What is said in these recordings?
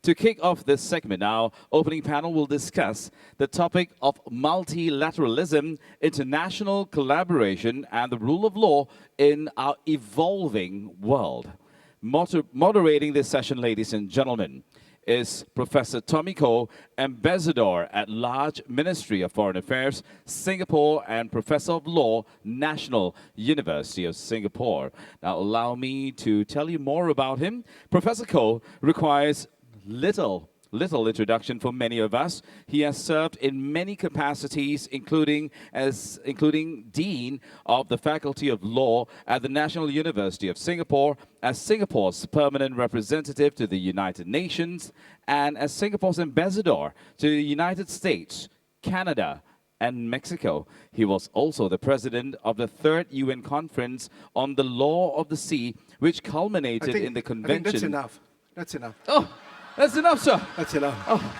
To kick off this segment, our opening panel will discuss the topic of multilateralism, international collaboration, and the rule of law in our evolving world. Moderating this session, ladies and gentlemen, is Professor Tommy Koh, Ambassador at Large, Ministry of Foreign Affairs, Singapore, and Professor of Law, National University of Singapore. Now, allow me to tell you more about him. Professor Koh requires little introduction for many of us. He has served in many capacities, including Dean of the Faculty of Law at the National University of Singapore, as Singapore's permanent representative to the United Nations, and as Singapore's ambassador to the United States, Canada, and Mexico. He was also the president of the Third UN Conference on the Law of the Sea, which culminated in the convention. I think that's enough. That's enough. Oh, that's enough, sir. That's enough. Oh.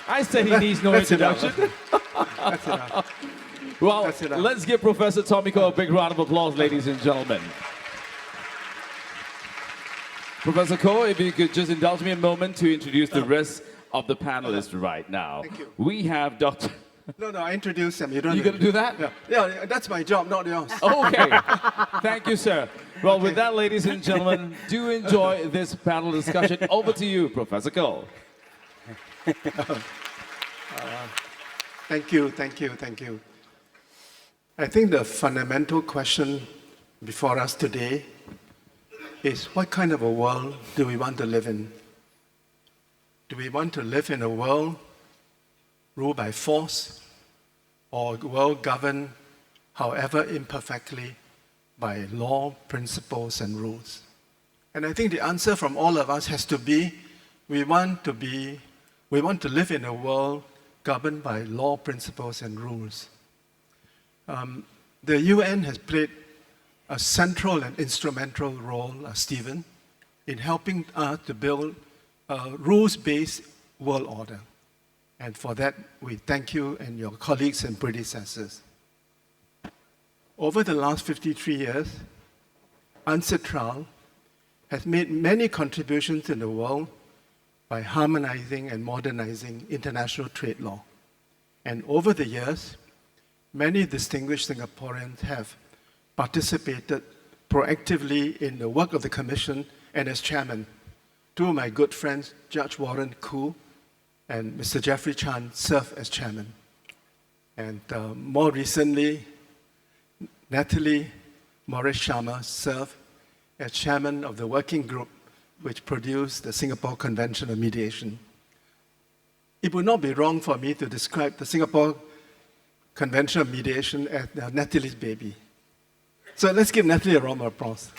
I said he needs no introduction. That's enough. Well, That's enough. Let's give Professor Tommy Koh a big round of applause, ladies and gentlemen. Professor Koh, if you could just indulge me a moment to introduce the rest of the panelists right now. Thank you. We have Dr. No, I introduced them. You don't. You going to do that? Yeah, that's my job, not yours. Okay. Thank you, sir. Well, with that, ladies and gentlemen, do enjoy this panel discussion. Over to you, Professor Koh. Thank you. I think the fundamental question before us today is what kind of a world do we want to live in? Do we want to live in a world ruled by force, or a world governed, however imperfectly, by law, principles, and rules? And I think the answer from all of us has to be, we want to live in a world governed by law, principles, and rules. The UN has played a central and instrumental role, Stephen, in helping us to build a rules-based world order. And for that, we thank you and your colleagues and predecessors. Over the last 53 years, UNCITRAL has made many contributions in the world by harmonizing and modernizing international trade law. And over the years, many distinguished Singaporeans have participated proactively in the work of the Commission and as chairman. Two of my good friends, Judge Warren Koo and Mr. Jeffrey Chan, serve as chairman. And more recently, Natalie Morris Sharma served as chairman of the working group which produced the Singapore Convention on Mediation. It would not be wrong for me to describe the Singapore Convention on Mediation as Natalie's baby. So let's give Natalie a round of applause.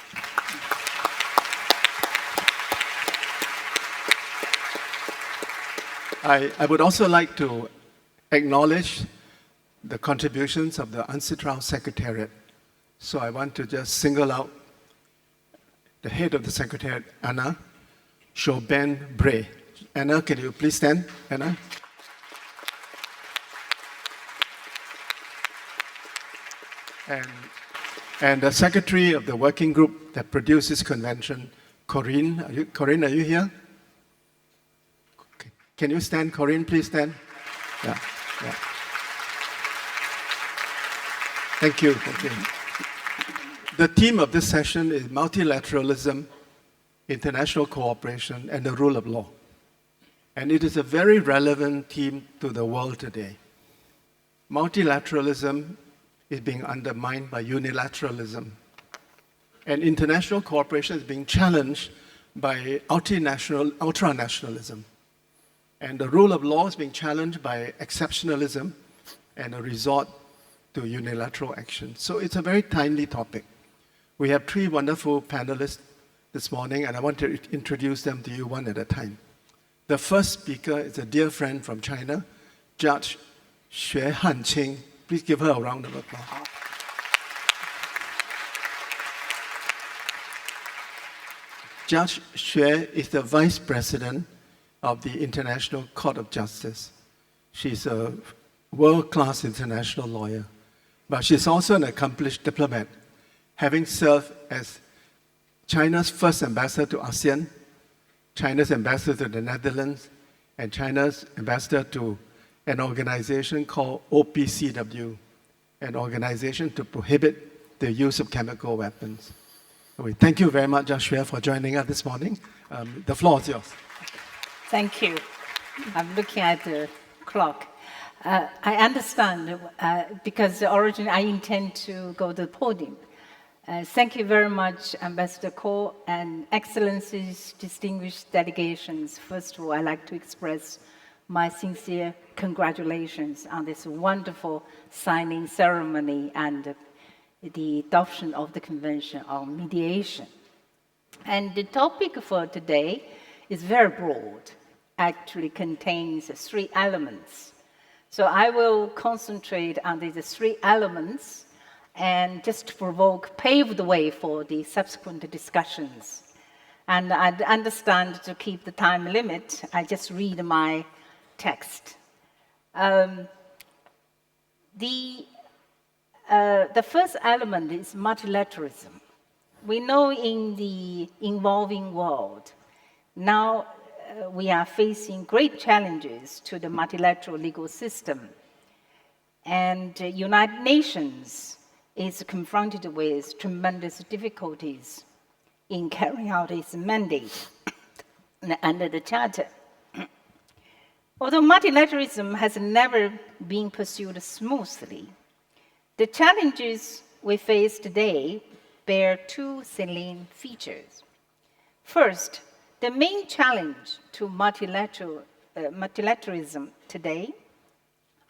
I would also like to acknowledge the contributions of the UNCITRAL Secretariat. So I want to just single out the head of the Secretariat, Anna Chaubin-Bray. Anna, can you please stand? Anna? And the Secretary of the working group that produced this convention, Corinne. Corinne, are you here? Can you stand, Corinne? Please stand. Yeah. Thank you. The theme of this session is multilateralism, international cooperation, and the rule of law. And it is a very relevant theme to the world today. Multilateralism is being undermined by unilateralism. And international cooperation is being challenged by ultranationalism. And the rule of law is being challenged by exceptionalism and a resort to unilateral action. So it's a very timely topic. We have three wonderful panelists this morning, and I want to introduce them to you one at a time. The first speaker is a dear friend from China, Judge Xue Hanqing. Please give her a round of applause. Judge Xue is the Vice President of the International Court of Justice. She's a world-class international lawyer, but she's also an accomplished diplomat, having served as China's first ambassador to ASEAN China's ambassador to the Netherlands and China's ambassador to an organization called OPCW, an organization to prohibit the use of chemical weapons. We thank you very much, Joshua, for joining us this morning. The floor is yours. Thank you. I'm looking at the clock. I understand because originally I intend to go to the podium. Thank you very much, Ambassador Ko and Excellencies, distinguished delegations. First of all, I'd like to express my sincere congratulations on this wonderful signing ceremony and the adoption of the Convention on Mediation. And the topic for today is very broad, actually contains 3 elements. So I will concentrate on these 3 elements and just to pave the way for the subsequent discussions. And I understand to keep the time limit, I just read my text. The first element is multilateralism. We know in the evolving world, now we are facing great challenges to the multilateral legal system. And the United Nations is confronted with tremendous difficulties in carrying out its mandate under the Charter. Although multilateralism has never been pursued smoothly, the challenges we face today bear 2 salient features. First, the main challenge to multilateralism today,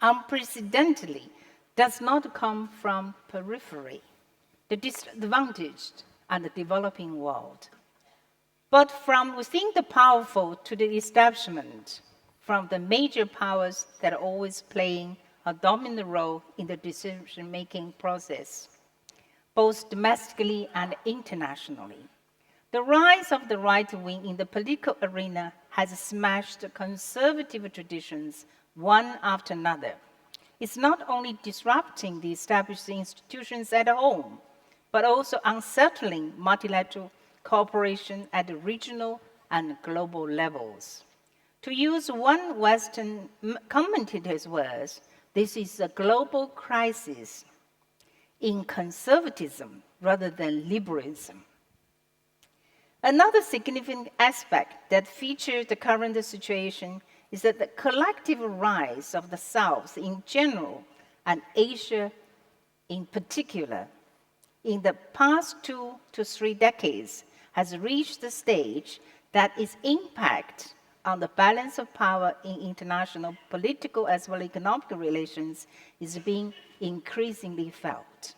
unprecedentedly, does not come from periphery, the disadvantaged and the developing world, but from within the powerful to the establishment, from the major powers that are always playing a dominant role in the decision-making process, both domestically and internationally. The rise of the right wing in the political arena has smashed conservative traditions one after another. It's not only disrupting the established institutions at home, but also unsettling multilateral cooperation at the regional and global levels. To use one Western commentator's words, this is a global crisis in conservatism rather than liberalism. Another significant aspect that features the current situation is that the collective rise of the South in general and Asia in particular in the past 2 to 3 decades has reached the stage that its impact on the balance of power in international political as well as economic relations is being increasingly felt.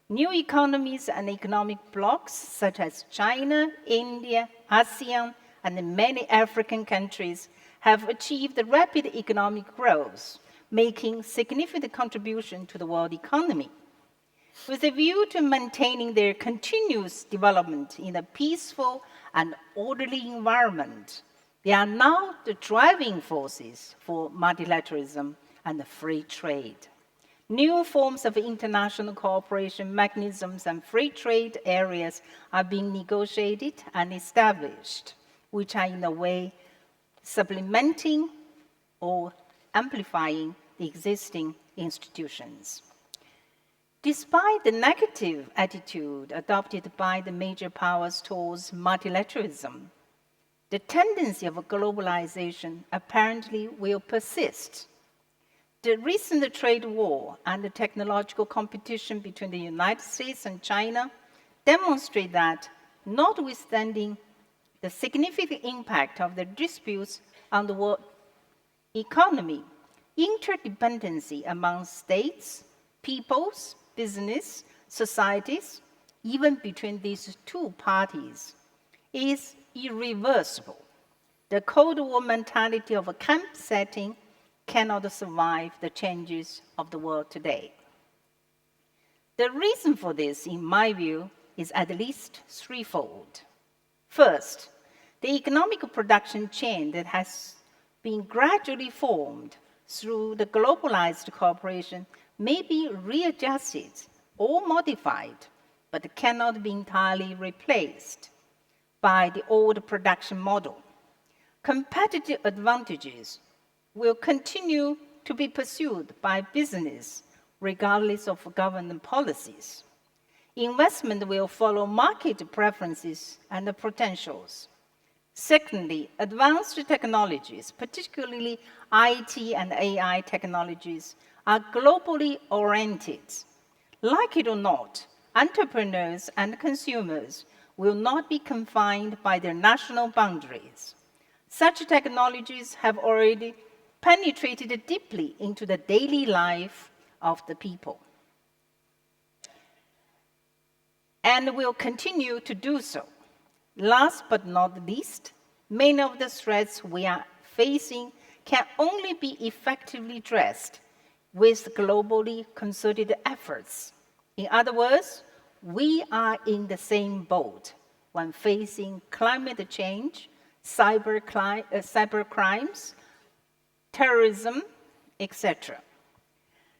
New economies and economic blocs such as China, India, ASEAN, and many African countries have achieved rapid economic growth, making significant contribution to the world economy. With a view to maintaining their continuous development in a peaceful and orderly environment, they are now the driving forces for multilateralism and free trade. New forms of international cooperation mechanisms and free trade areas are being negotiated and established, which are in a way supplementing or amplifying the existing institutions. Despite the negative attitude adopted by the major powers towards multilateralism, the tendency of globalization apparently will persist. The recent trade war and the technological competition between the United States and China demonstrate that, notwithstanding the significant impact of the disputes on the world economy, interdependency among states, peoples, business, societies, even between these 2 parties, is irreversible. The Cold War mentality of a camp setting cannot survive the changes of the world today. The reason for this, in my view, is at least 3-fold. First, the economic production chain that has been gradually formed through the globalized cooperation may be readjusted or modified, but cannot be entirely replaced by the old production model. Competitive advantages will continue to be pursued by business regardless of government policies. Investment will follow market preferences and potentials. Secondly, advanced technologies, particularly IT and AI technologies, are globally oriented. Like it or not, entrepreneurs and consumers will not be confined by their national boundaries. Such technologies have already penetrated deeply into the daily life of the people, and will continue to do so. Last but not least, many of the threats we are facing can only be effectively addressed with globally concerted efforts. In other words, we are in the same boat when facing climate change, cyber crimes, terrorism, etc.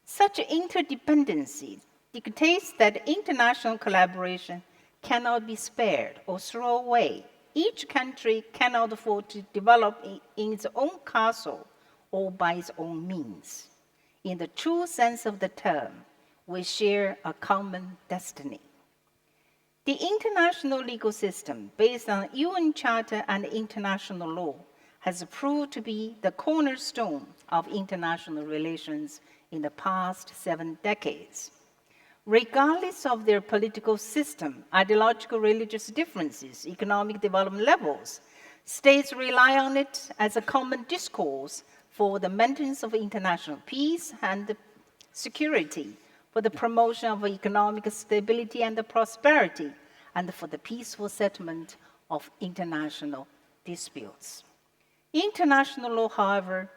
Such interdependency dictates that international collaboration cannot be spared or thrown away. Each country cannot afford to develop in its own castle or by its own means. In the true sense of the term, we share a common destiny. The international legal system, based on UN Charter and international law, has proved to be the cornerstone of international relations in the past 7 decades. Regardless of their political system, ideological religious differences, economic development levels, states rely on it as a common discourse for the maintenance of international peace and security, for the promotion of economic stability and prosperity, and for the peaceful settlement of international disputes. International law, however,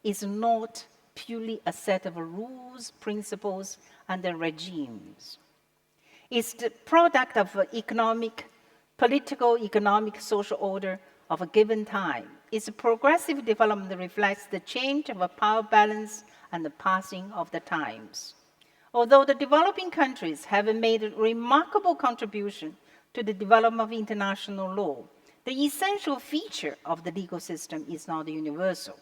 is not purely a set of rules, principles, and regimes. It's the product of political, economic, social order of a given time. Its progressive development reflects the change of a power balance and the passing of the times. Although the developing countries have made a remarkable contribution to the development of international law, the essential feature of the legal system is not universal.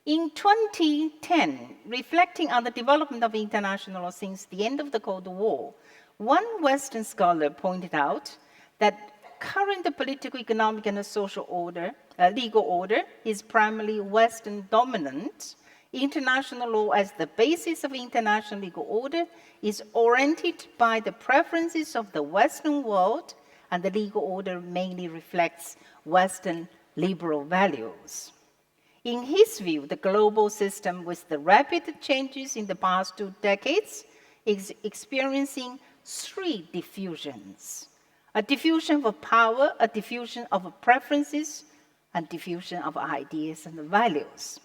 In 2010, reflecting on the development of international law since the end of the Cold War, one Western scholar pointed out that current political, economic, and social order, legal order is primarily Western dominant. International law as the basis of international legal order is oriented by the preferences of the Western world, and the legal order mainly reflects Western liberal values. In his view, the global system, with the rapid changes in the past 2 decades, is experiencing 3 diffusions: a diffusion of power, a diffusion of preferences, and diffusion of ideas and values.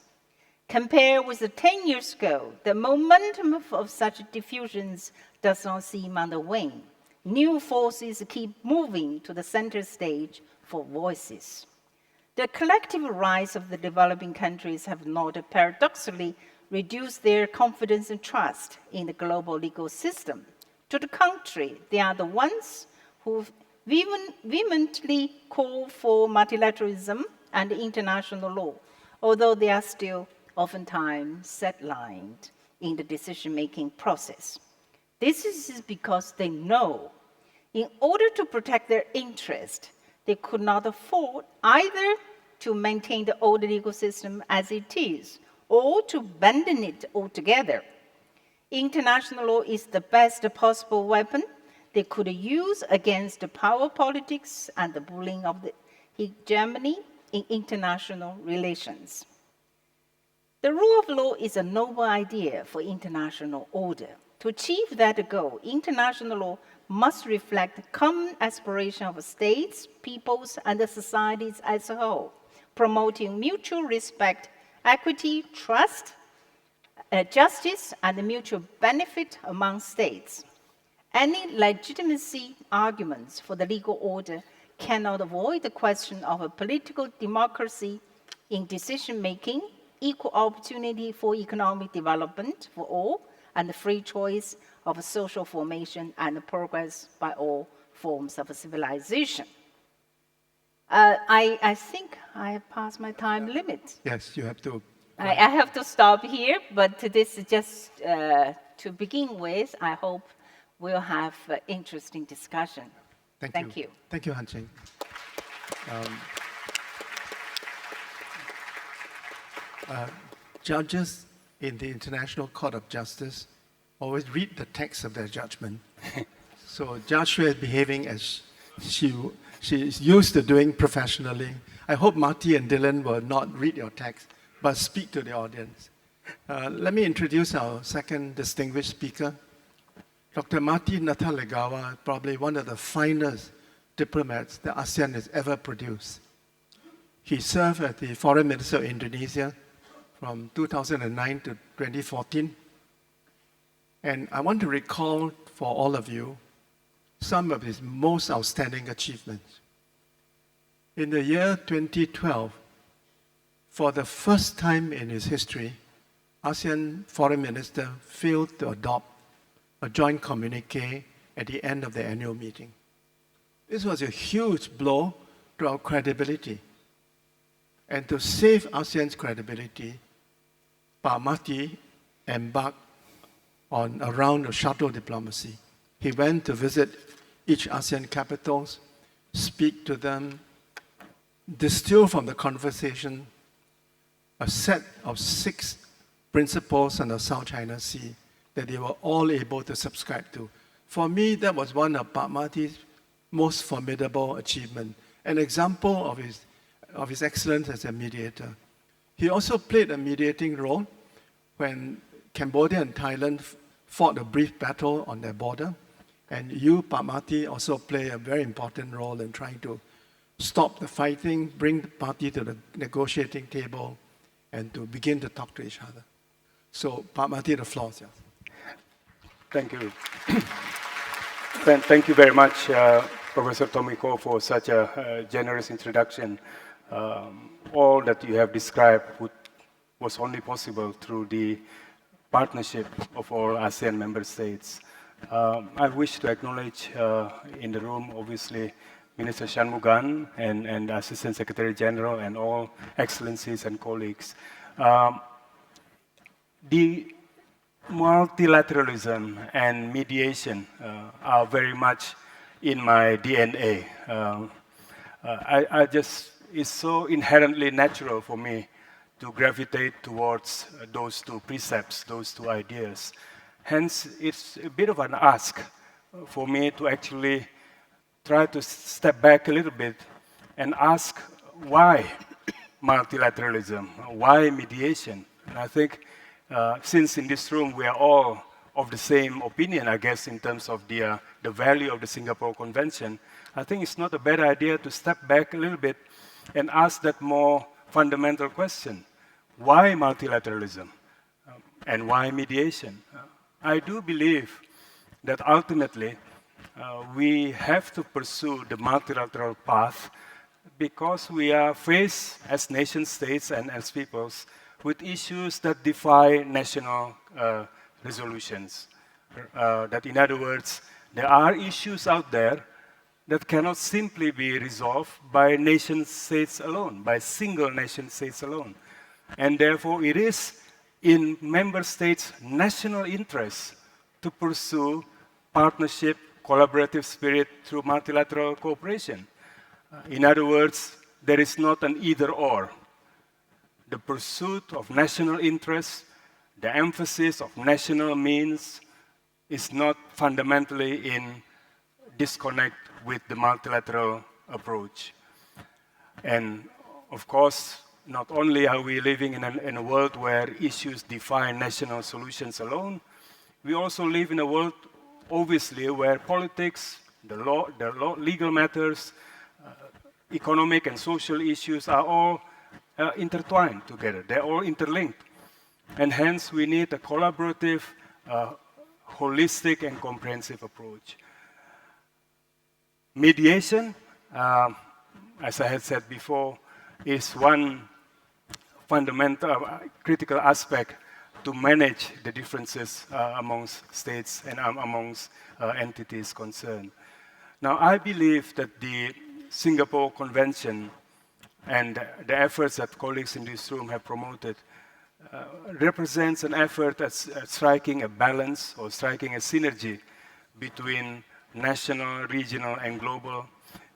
Compared with 10 years ago, the momentum of such diffusions does not seem on the wane. New forces keep moving to the center stage for voices. The collective rise of the developing countries have not paradoxically reduced their confidence and trust in the global legal system. To the contrary, they are the ones who vehemently call for multilateralism and international law, although they are still oftentimes sidelined in the decision-making process. This is because they know, in order to protect their interest, they could not afford either to maintain the old legal system as it is or to abandon it altogether. International law is the best possible weapon they could use against the power politics and the bullying of the hegemony in international relations. The rule of law is a noble idea for international order. To achieve that goal, international law must reflect the common aspiration of states, peoples, and the societies as a whole, promoting mutual respect, equity, trust, justice, and mutual benefit among states. Any legitimacy arguments for the legal order cannot avoid the question of a political democracy in decision-making, equal opportunity for economic development for all, and the free choice of social formation and progress by all forms of civilization. I think I have passed my time limit. Yes, you have to. I have to stop here, but this is just to begin with. I hope we'll have interesting discussion. Thank you. Thank you, Han Cheng. Judges in the International Court of Justice always read the text of their judgment. So Judge Xue is behaving as she is used to doing professionally. I hope Marty and Dylan will not read your text, but speak to the audience. Let me introduce our second distinguished speaker. Dr. Marty Natalegawa, probably one of the finest diplomats the ASEAN has ever produced. He served as the Foreign Minister of Indonesia from 2009 to 2014. And I want to recall for all of you some of his most outstanding achievements. In the year 2012, for the first time in its history, ASEAN Foreign Minister failed to adopt a joint communique at the end of the annual meeting. This was a huge blow to our credibility. And to save ASEAN's credibility, Pak Marty embarked on a round of shuttle diplomacy. He went to visit each ASEAN capitals, speak to them, distill from the conversation a set of 6 principles on the South China Sea that they were all able to subscribe to. For me, that was one of Pak Marty's most formidable achievements, an example of his excellence as a mediator. He also played a mediating role when Cambodia and Thailand fought a brief battle on their border. And you, Pak Marty, also play a very important role in trying to stop the fighting, bring the party to the negotiating table, and to begin to talk to each other. So, Pak Marty, the floor is yours. Thank you. Thank you very much, Professor Tomiko, for such a generous introduction. All that you have described was only possible through the partnership of all ASEAN member states. I wish to acknowledge in the room, obviously, Minister Shanmugam and Assistant Secretary General and all excellencies and colleagues. The multilateralism and mediation are very much in my DNA. It's so inherently natural for me to gravitate towards those 2 precepts, those 2 ideas. Hence, it's a bit of an ask for me to actually try to step back a little bit and ask why multilateralism, why mediation? And I think since in this room we are all of the same opinion, I guess, in terms of the value of the Singapore Convention, I think it's not a bad idea to step back a little bit and ask that more fundamental question. Why multilateralism? And why mediation? I do believe that ultimately we have to pursue the multilateral path because we are faced as nation states and as peoples with issues that defy national resolutions. That in other words, there are issues out there that cannot simply be resolved by nation states alone, by single nation states alone. And therefore it is in member states' national interest to pursue partnership, collaborative spirit through multilateral cooperation. In other words, there is not an either-or. The pursuit of national interests, the emphasis of national means is not fundamentally in disconnect with the multilateral approach. And of course, not only are we living in a world where issues defy national solutions alone, we also live in a world, obviously, where politics, legal matters, economic and social issues are all intertwined together. They're all interlinked. And hence, we need a collaborative, holistic, and comprehensive approach. Mediation, as I had said before, is one fundamental, critical aspect to manage the differences amongst states and amongst entities concerned. Now, I believe that the Singapore Convention and the efforts that colleagues in this room have promoted represents an effort at striking a balance or striking a synergy between national, regional, and global,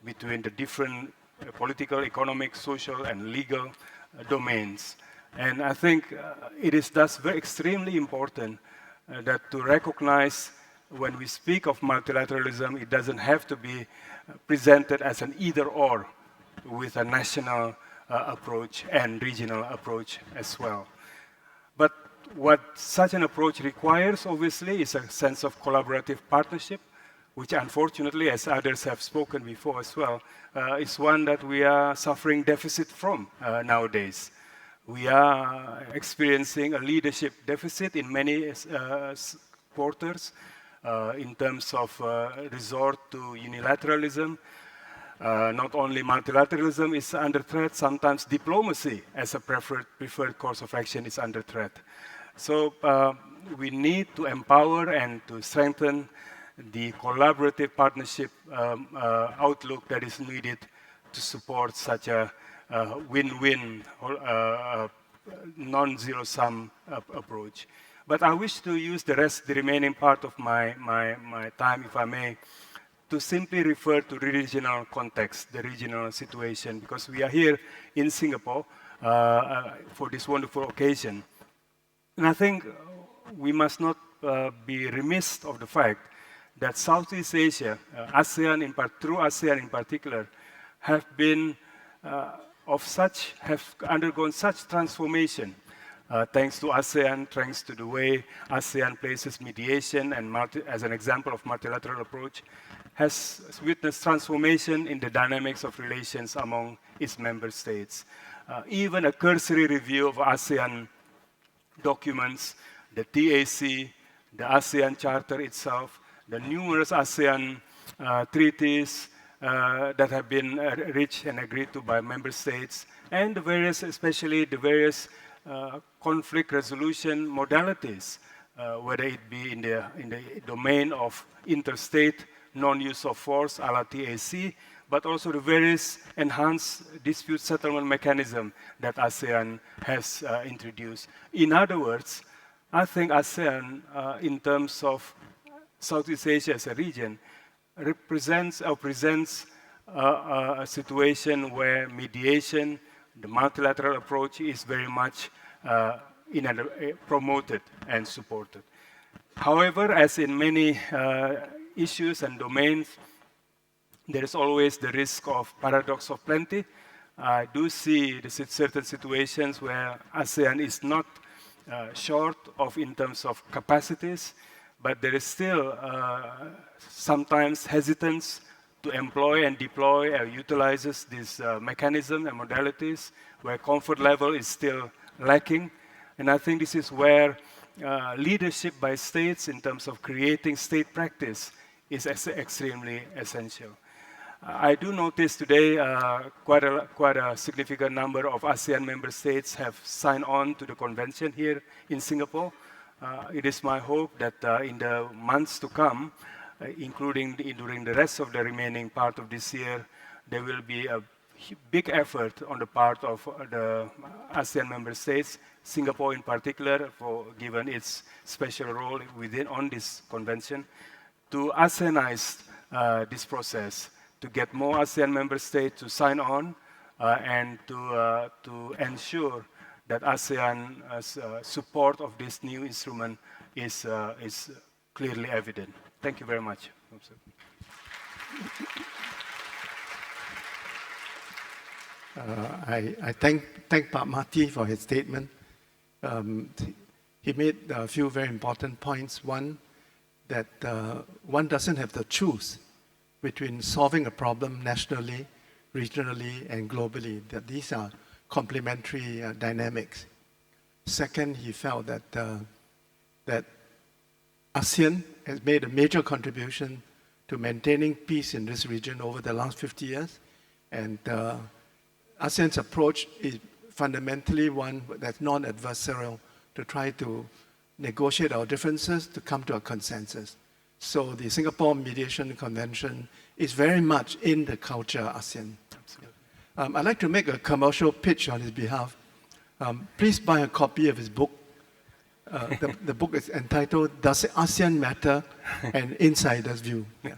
between the different political, economic, social, and legal domains. And I think it is thus very extremely important that to recognize when we speak of multilateralism, it doesn't have to be presented as an either-or with a national approach and regional approach as well. But what such an approach requires, obviously, is a sense of collaborative partnership, which unfortunately, as others have spoken before as well, is one that we are suffering deficit from nowadays. We are experiencing a leadership deficit in many quarters in terms of resort to unilateralism. Not only multilateralism is under threat, sometimes diplomacy as a preferred course of action is under threat. So we need to empower and to strengthen the collaborative partnership outlook that is needed to support such a win-win, non-zero-sum approach. But I wish to use the remaining part of my time, if I may, to simply refer to the regional context, the regional situation, because we are here in Singapore for this wonderful occasion. And I think we must not be remiss of the fact that Southeast Asia, through ASEAN in particular, have undergone such transformation thanks to ASEAN, thanks to the way ASEAN places mediation and as an example of multilateral approach, has witnessed transformation in the dynamics of relations among its member states. Even a cursory review of ASEAN documents, the TAC, the ASEAN Charter itself, the numerous ASEAN treaties that have been reached and agreed to by member states, and the various, especially the various conflict resolution modalities, whether it be in the domain of interstate non-use of force, a la TAC, but also the various enhanced dispute settlement mechanism that ASEAN has introduced. In other words, I think ASEAN, in terms of Southeast Asia as a region, represents or presents a situation where mediation, the multilateral approach is very much promoted and supported. However, as in many issues and domains, there is always the risk of paradox of plenty. I do see certain situations where ASEAN is not short of in terms of capacities, but there is still sometimes hesitance to employ and deploy or utilizes these mechanisms and modalities where comfort level is still lacking. And I think this is where leadership by states in terms of creating state practice is extremely essential. I do notice today quite a significant number of ASEAN member states have signed on to the convention here in Singapore. It is my hope that in the months to come, including during the rest of the remaining part of this year, there will be a big effort on the part of the ASEAN member states, Singapore in particular, given its special role on this convention, to ASEANize this process, to get more ASEAN member states to sign on and to ensure that ASEAN's support of this new instrument is clearly evident. Thank you very much. I thank Marty for his statement. He made a few very important points. One, that one doesn't have to choose between solving a problem nationally, regionally, and globally, that these are complementary dynamics. Second, he felt that ASEAN has made a major contribution to maintaining peace in this region over the last 50 years. And ASEAN's approach is fundamentally one that's non-adversarial, to try to negotiate our differences to come to a consensus. So the Singapore Mediation Convention is very much in the culture of ASEAN. I'd like to make a commercial pitch on his behalf. Please buy a copy of his book. The book is entitled Does ASEAN Matter? An Insider's View. Yeah.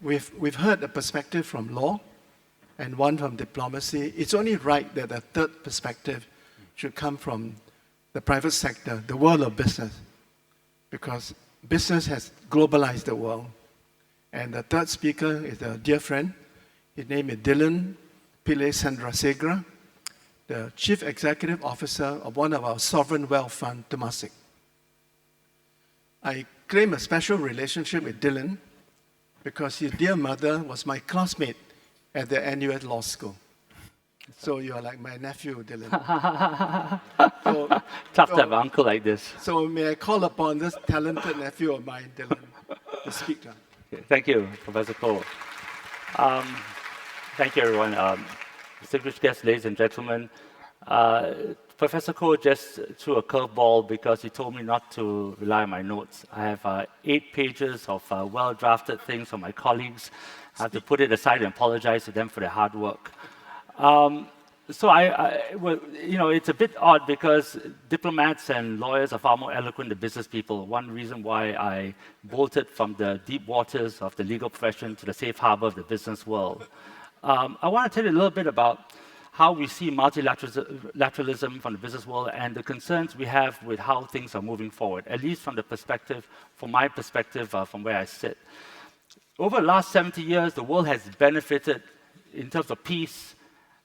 We've heard a perspective from law and one from diplomacy. It's only right that a third perspective should come from the private sector, the world of business, because business has globalized the world. And the third speaker is a dear friend. His name is Dylan Pillay Chandrasekera, the Chief Executive Officer of one of our sovereign wealth fund, Temasek. I claim a special relationship with Dylan because his dear mother was my classmate at the NUS Law School. So you are like my nephew, Dylan. Tough to have an uncle like this. So may I call upon this talented nephew of mine, Dylan, to speak to him. Thank you, Professor Koh. Thank you, everyone. Distinguished guests, ladies and gentlemen. Professor Koh just threw a curveball because he told me not to rely on my notes. I have 8 pages of well-drafted things from my colleagues. I have to put it aside and apologize to them for their hard work. So well, you know, it's a bit odd because diplomats and lawyers are far more eloquent than business people. One reason why I bolted from the deep waters of the legal profession to the safe harbor of the business world. I want to tell you a little bit about how we see multilateralism from the business world and the concerns we have with how things are moving forward, at least from the perspective, from my perspective, from where I sit. Over the last 70 years, the world has benefited in terms of peace,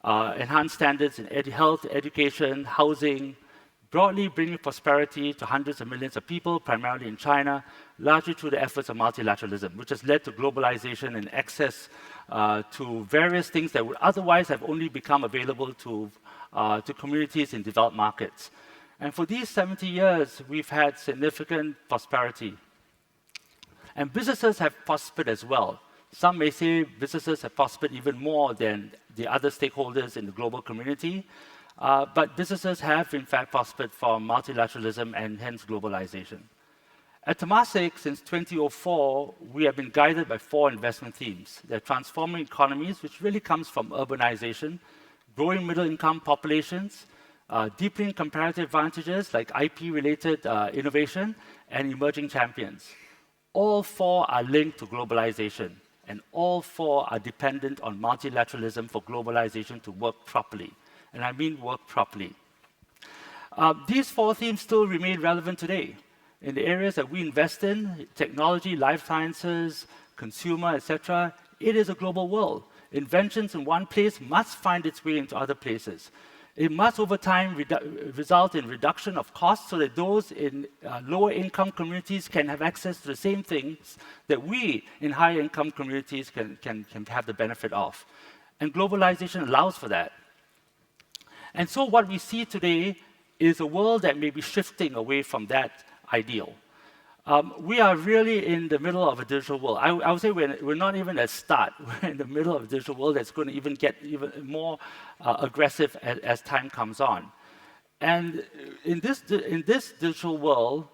enhanced standards in health, education, housing, broadly bringing prosperity to hundreds of millions of people, primarily in China, largely through the efforts of multilateralism, which has led to globalization and access to various things that would otherwise have only become available to communities in developed markets. And for these 70 years, we've had significant prosperity. And businesses have prospered as well. Some may say businesses have prospered even more than the other stakeholders in the global community, but businesses have in fact prospered from multilateralism and hence globalization. At Temasek, since 2004, we have been guided by 4 investment themes. They're transforming economies, which really comes from urbanization, growing middle-income populations, deepening comparative advantages like IP-related innovation, and emerging champions. All 4 are linked to globalization, and all 4 are dependent on multilateralism for globalization to work properly. And I mean work properly. These 4 themes still remain relevant today. In the areas that we invest in, technology, life sciences, consumer, etc., it is a global world. Inventions in one place must find its way into other places. It must, over time, result in reduction of costs so that those in lower income communities can have access to the same things that we in higher income communities can have the benefit of. And globalization allows for that. And so what we see today is a world that may be shifting away from that ideal. We are really in the middle of a digital world. I would say we're not even at start. We're in the middle of a digital world that's going to even get even more aggressive as time comes on. And in this digital world,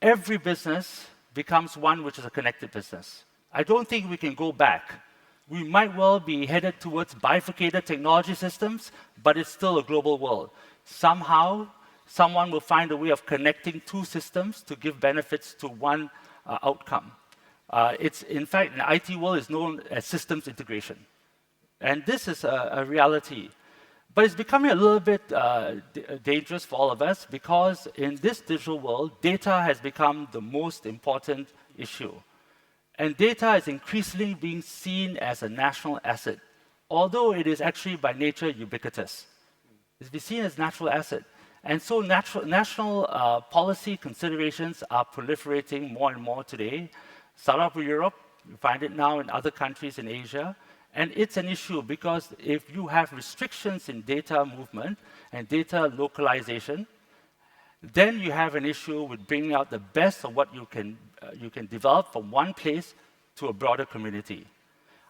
every business becomes one which is a connected business. I don't think we can go back. We might well be headed towards bifurcated technology systems, but it's still a global world. Somehow, someone will find a way of connecting 2 systems to give benefits to one outcome. It's, in fact, in the IT world, is known as systems integration. And this is a reality. But it's becoming a little bit dangerous for all of us because in this digital world, data has become the most important issue. And data is increasingly being seen as a national asset, although it is actually by nature ubiquitous. It's been seen as a natural asset. And so national policy considerations are proliferating more and more today. Start off with Europe, you find it now in other countries in Asia. And it's an issue because if you have restrictions in data movement and data localization, then you have an issue with bringing out the best of what you can develop from one place to a broader community.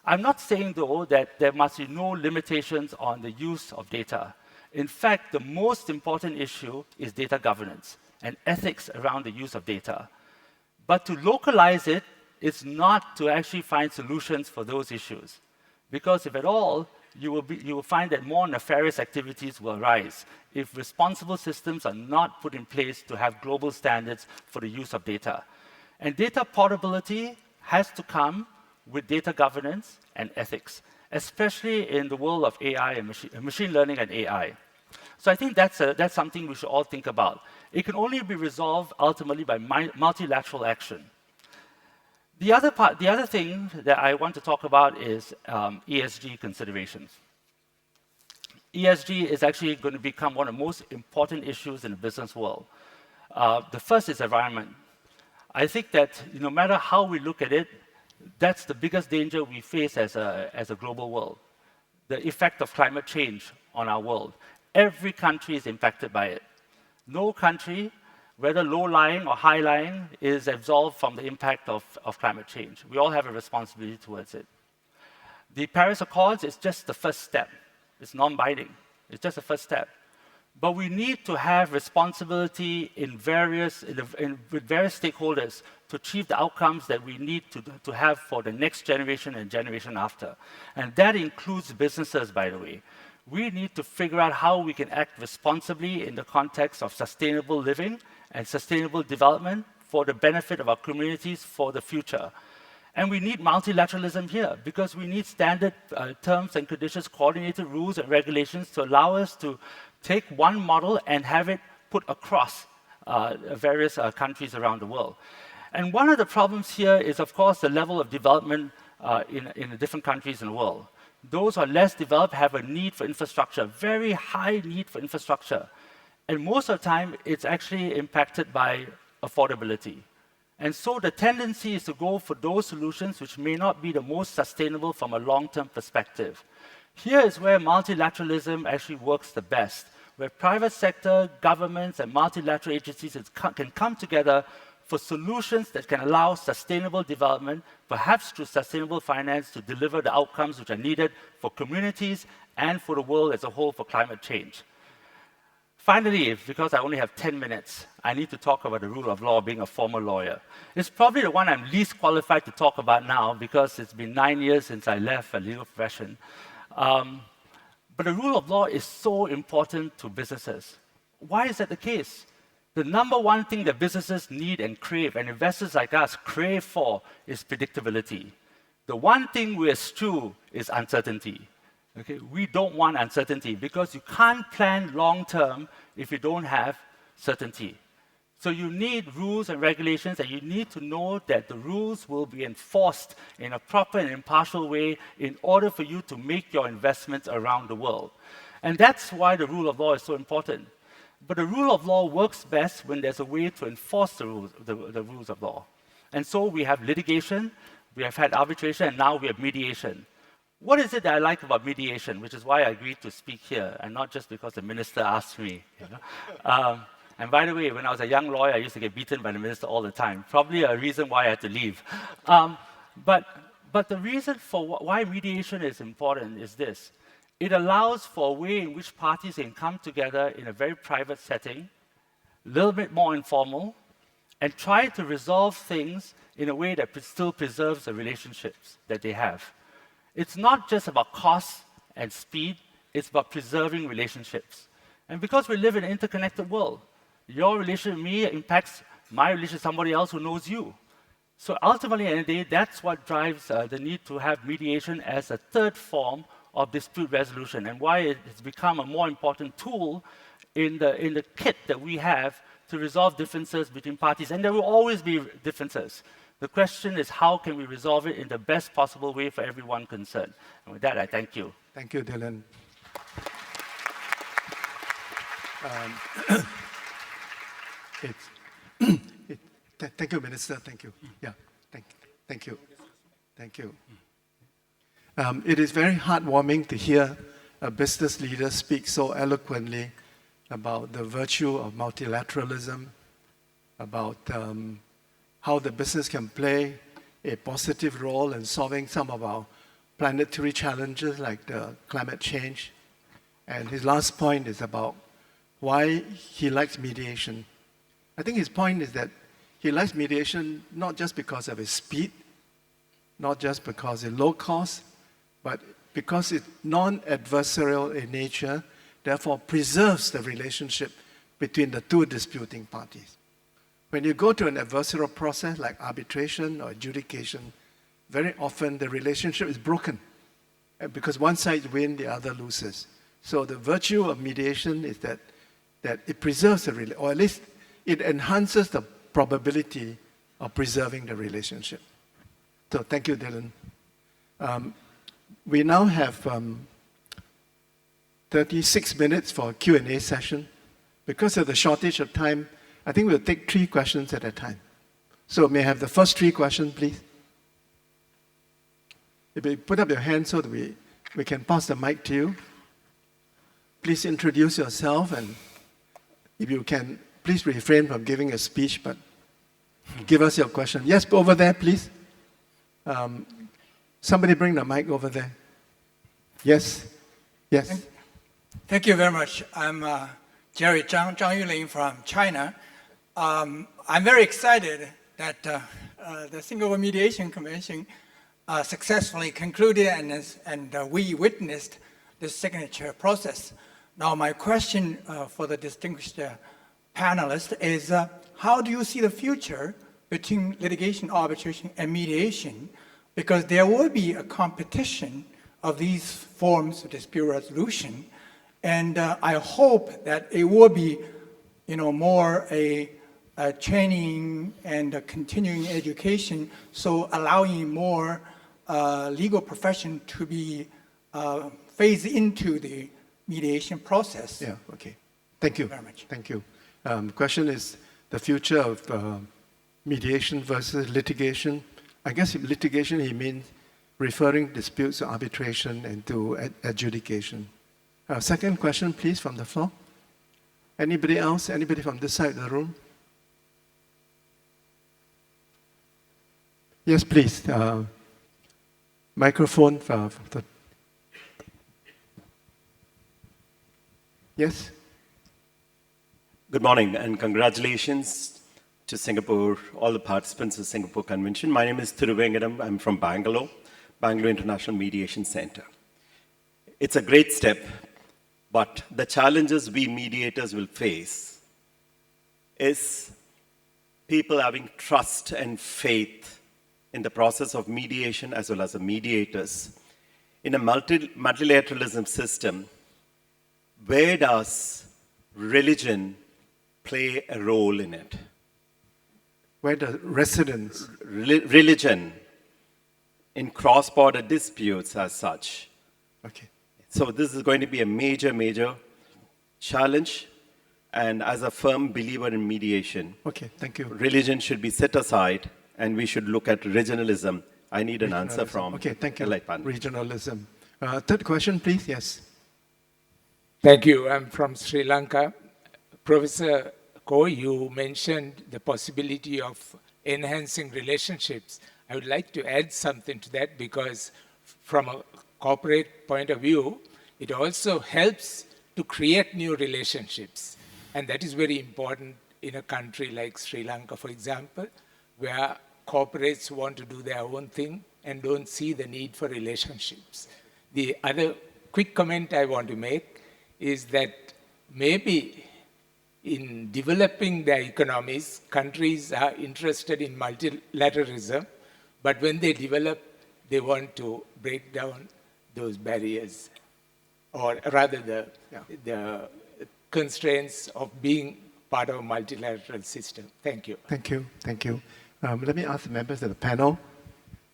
I'm not saying, though, that there must be no limitations on the use of data. In fact, the most important issue is data governance and ethics around the use of data. But to localize it is not to actually find solutions for those issues. Because if at all, you will find that more nefarious activities will arise if responsible systems are not put in place to have global standards for the use of data. And data portability has to come with data governance and ethics, especially in the world of AI and machine learning and AI. So I think that's something we should all think about. It can only be resolved ultimately by multilateral action. The other thing that I want to talk about is ESG considerations. ESG is actually going to become one of the most important issues in the business world. The first is environment. I think that no matter how we look at it, that's the biggest danger we face as a global world, the effect of climate change on our world. Every country is impacted by it. No country, whether low-lying or high-lying, is absolved from the impact of climate change. We all have a responsibility towards it. The Paris Accords is just the first step. It's non-binding. It's just the first step. But we need to have responsibility with various stakeholders to achieve the outcomes that we need to have for the next generation and generation after. And that includes businesses, by the way. We need to figure out how we can act responsibly in the context of sustainable living and sustainable development for the benefit of our communities for the future. And we need multilateralism here because we need standard terms and conditions, coordinated rules and regulations to allow us to take one model and have it put across various countries around the world. And one of the problems here is, of course, the level of development in the different countries in the world. Those who are less developed have a need for infrastructure, very high need for infrastructure. And most of the time, it's actually impacted by affordability. And so the tendency is to go for those solutions which may not be the most sustainable from a long-term perspective. Here is where multilateralism actually works the best, where private sector, governments, and multilateral agencies can come together for solutions that can allow sustainable development, perhaps through sustainable finance, to deliver the outcomes which are needed for communities and for the world as a whole for climate change. Finally, because I only have 10 minutes, I need to talk about the rule of law, being a former lawyer. It's probably the one I'm least qualified to talk about now because it's been 9 years since I left a legal profession. But the rule of law is so important to businesses. Why is that the case? The number one thing that businesses need and crave, and investors like us crave for, is predictability. The one thing we eschew is uncertainty. Okay? We don't want uncertainty because you can't plan long-term if you don't have certainty. So you need rules and regulations, and you need to know that the rules will be enforced in a proper and impartial way in order for you to make your investments around the world. And that's why the rule of law is so important. But the rule of law works best when there's a way to enforce the rules of law. And so we have litigation, we have had arbitration, and now we have mediation. What is it that I like about mediation, which is why I agreed to speak here, and not just because the minister asked me. And by the way, when I was a young lawyer, I used to get beaten by the minister all the time. Probably a reason why I had to leave. But the reason for why mediation is important is this. It allows for a way in which parties can come together in a very private setting, a little bit more informal, and try to resolve things in a way that still preserves the relationships that they have. It's not just about cost and speed, it's about preserving relationships. And because we live in an interconnected world, your relationship with me impacts my relationship with somebody else who knows you. So ultimately, at the end of the day, that's what drives the need to have mediation as a third form of dispute resolution, and why it has become a more important tool in the kit that we have to resolve differences between parties. And there will always be differences. The question is, how can we resolve it in the best possible way for everyone concerned? And with that, I thank you. Thank you, Dylan. Thank you, Minister. Thank you. Yeah, thank you. Thank you. It is very heartwarming to hear a business leader speak so eloquently about the virtue of multilateralism, about how the business can play a positive role in solving some of our planetary challenges like the climate change. And his last point is about why he likes mediation. I think his point is that he likes mediation not just because of its speed, not just because it's low cost, but because it's non-adversarial in nature, therefore preserves the relationship between the two disputing parties. When you go to an adversarial process like arbitration or adjudication, very often the relationship is broken because one side wins, the other loses. So the virtue of mediation is that it preserves the relationship, or at least it enhances the probability of preserving the relationship. So thank you, Dylan. We now have 36 minutes for a Q&A session. Because of the shortage of time, I think we'll take 3 questions at a time. So may I have the first 3 questions, please? If you put up your hand so that we can pass the mic to you. Please introduce yourself, and if you can, please refrain from giving a speech, but give us your question. Yes, over there, please. Somebody bring the mic over there. Yes, yes. Thank you very much. I'm Jerry Zhang Yuling from China. I'm very excited that the Singapore Mediation Convention successfully concluded and we witnessed the signature process. Now my question for the distinguished panelists is how do you see the future between litigation, arbitration, and mediation? Because there will be a competition of these forms of dispute resolution. And I hope that it will be, more a training and a continuing education, so allowing more legal profession to be phased into the mediation process. Yeah, okay. Thank you very much. Thank you. The question is the future of mediation versus litigation. I guess in litigation, he means referring disputes to arbitration and to adjudication. Second question, please, from the floor. Anybody else? Anybody from this side of the room? Yes, please. Microphone for the... Yes? Good morning, and congratulations to Singapore, all the participants of the Singapore Convention. My name is Thiruvengadam. I'm from Bangalore International Mediation Center. It's a great step, but the challenges we mediators will face is people having trust and faith in the process of mediation as well as the mediators. In a multilateralism system, where does religion play a role in it? Where the residents... Religion in cross-border disputes as such. Okay. So this is going to be a major, major challenge. And as a firm believer in mediation, okay, thank you. Religion should be set aside and we should look at regionalism. I need an answer from okay, thank you. Enlightenment. Regionalism. Third question, please. Yes. Thank you. I'm from Sri Lanka. Professor Ko, you mentioned the possibility of enhancing relationships. I would like to add something to that because from a corporate point of view, it also helps to create new relationships. And that is very important in a country like Sri Lanka, for example, where corporates want to do their own thing and don't see the need for relationships. The other quick comment I want to make is that maybe in developing their economies, countries are interested in multilateralism, but when they develop, they want to break down those barriers, or rather the constraints of being part of a multilateral system. Thank you. Thank you. Thank you. Let me ask the members of the panel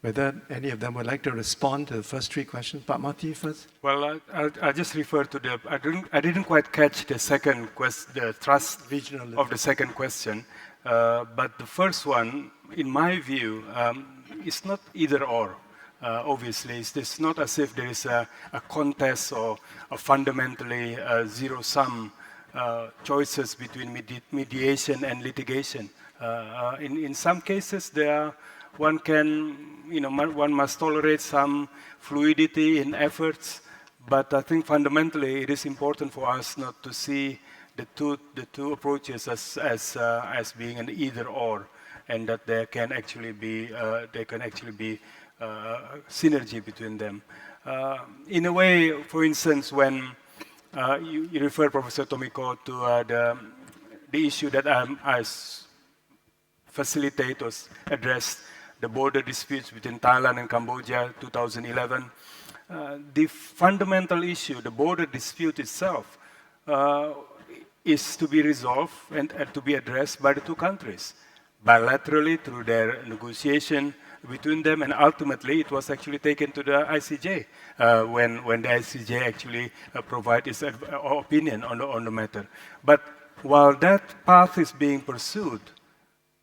whether any of them would like to respond to the first 3 questions. But Marty first. Well, I'll just refer to the. I didn't quite catch the second question, the thrust of the second question. But the first one, in my view, is not either or. Obviously, it's not as if there is a contest or a fundamentally zero-sum choices between mediation and litigation. In some cases, one must tolerate some fluidity in efforts, but I think fundamentally it is important for us not to see the two approaches as being an either or, and that there can actually be synergy between them. In a way, for instance, when you refer, Professor Tomiko, to the issue that I facilitate or address, the border disputes between Thailand and Cambodia, 2011. The fundamental issue, the border dispute itself, is to be resolved and to be addressed by the two countries, bilaterally through their negotiation between them, and ultimately it was actually taken to the ICJ when the ICJ actually provided its opinion on the matter. But while that path is being pursued,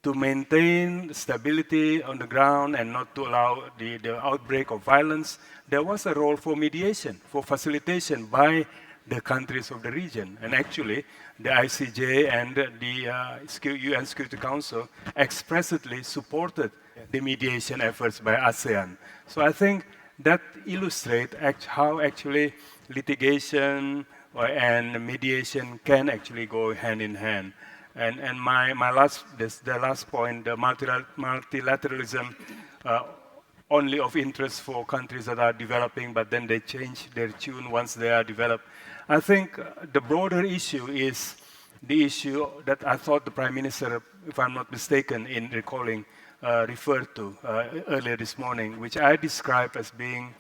to maintain stability on the ground and not to allow the outbreak of violence, there was a role for mediation, for facilitation by the countries of the region. And actually, the ICJ and the UN Security Council expressly supported the mediation efforts by ASEAN. So I think that illustrates how actually litigation and mediation can actually go hand in hand. And the last point, the multilateralism, only of interest for countries that are developing, but then they change their tune once they are developed. I think the broader issue is the issue that I thought the Prime Minister, if I'm not mistaken, in recalling, referred to earlier this morning, which I describe as being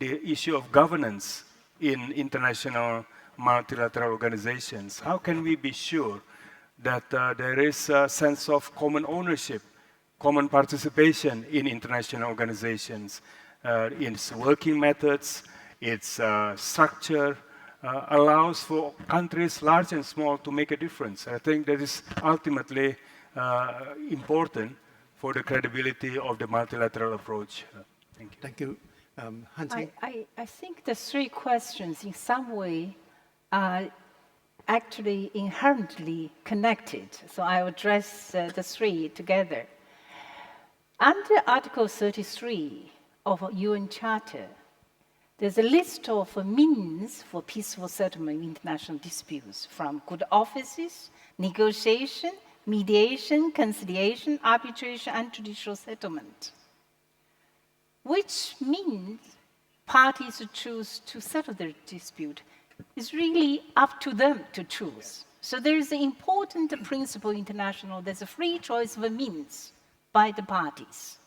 the issue of governance in international multilateral organizations. How can we be sure that there is a sense of common ownership, common participation in international organizations, its working methods, its structure, allows for countries large and small to make a difference. I think that is ultimately important for the credibility of the multilateral approach. Thank you. Thank you. Hansi? I think the three questions in some way are actually inherently connected. So I'll address the three together. Under Article 33 of UN Charter, there's a list of means for peaceful settlement of international disputes, from good offices, negotiation, mediation, conciliation, arbitration, and judicial settlement, which means parties choose to settle their dispute. It's really up to them to choose. So there is an important principle international, there's a free choice of a means by the parties.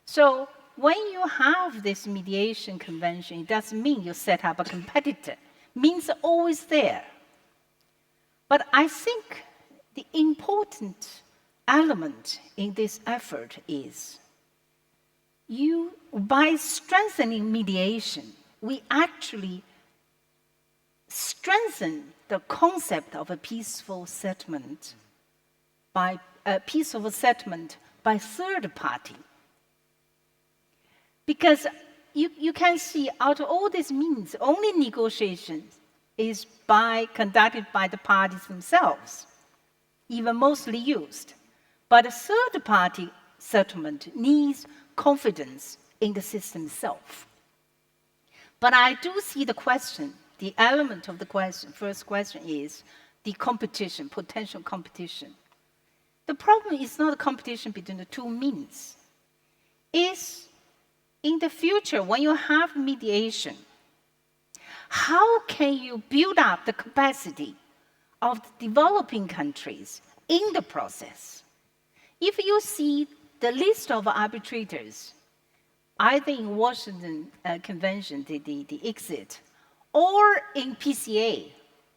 So when you have this mediation convention, it doesn't mean you set up a competitor. Means are always there. But I think the important element in this effort is by strengthening mediation, we actually strengthen the concept of a peaceful settlement by third party. Because you can see out of all these means, only negotiations is conducted by the parties themselves, even mostly used. But a third party settlement needs confidence in the system itself. But I do see the question, the element of the question, first question is the competition, potential competition. The problem is not a competition between the two means. Is in the future, when you have mediation, how can you build up the capacity of the developing countries in the process? If you see the list of arbitrators, either in Washington Convention, the exit, or in PCA,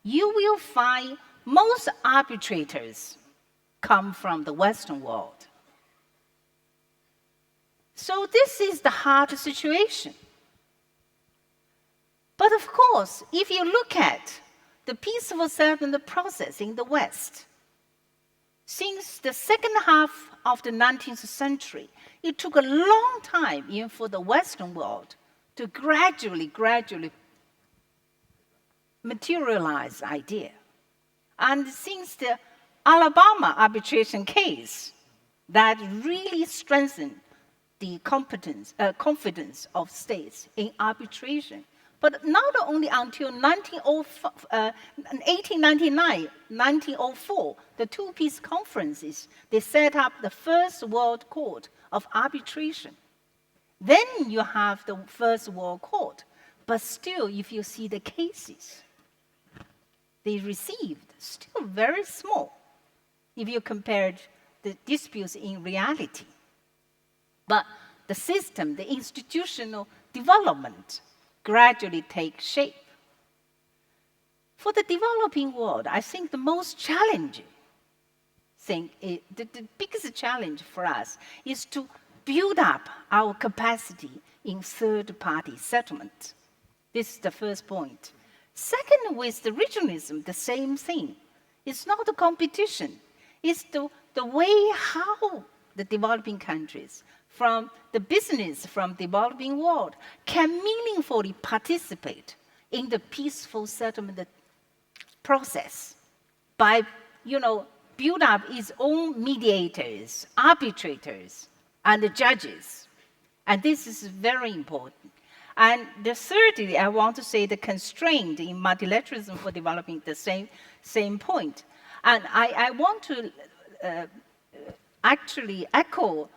you will find most arbitrators come from the Western world. So this is the hard situation. But of course, if you look at the peaceful settlement process in the West, since the second half of the 19th century, it took a long time even for the Western world to gradually materialize the idea. And since the Alabama arbitration case, that really strengthened the confidence of states in arbitration. But not only until 1899, 1904, the two peace conferences, they set up the first World Court of Arbitration. Then you have the First World Court. But still, if you see the cases they received, still very small if you compare the disputes in reality. But the system, the institutional development gradually takes shape. For the developing world, I think the most challenging thing, the biggest challenge for us is to build up our capacity in third-party settlement. This is the first point. Second, with the regionalism, the same thing. It's not a competition. It's the way how the developing countries, from the business, from the developing world, can meaningfully participate in the peaceful settlement process by, build up its own mediators, arbitrators, and judges. And this is very important. And the thirdly, I want to say the constraint in multilateralism for developing the same point. And I want to actually echo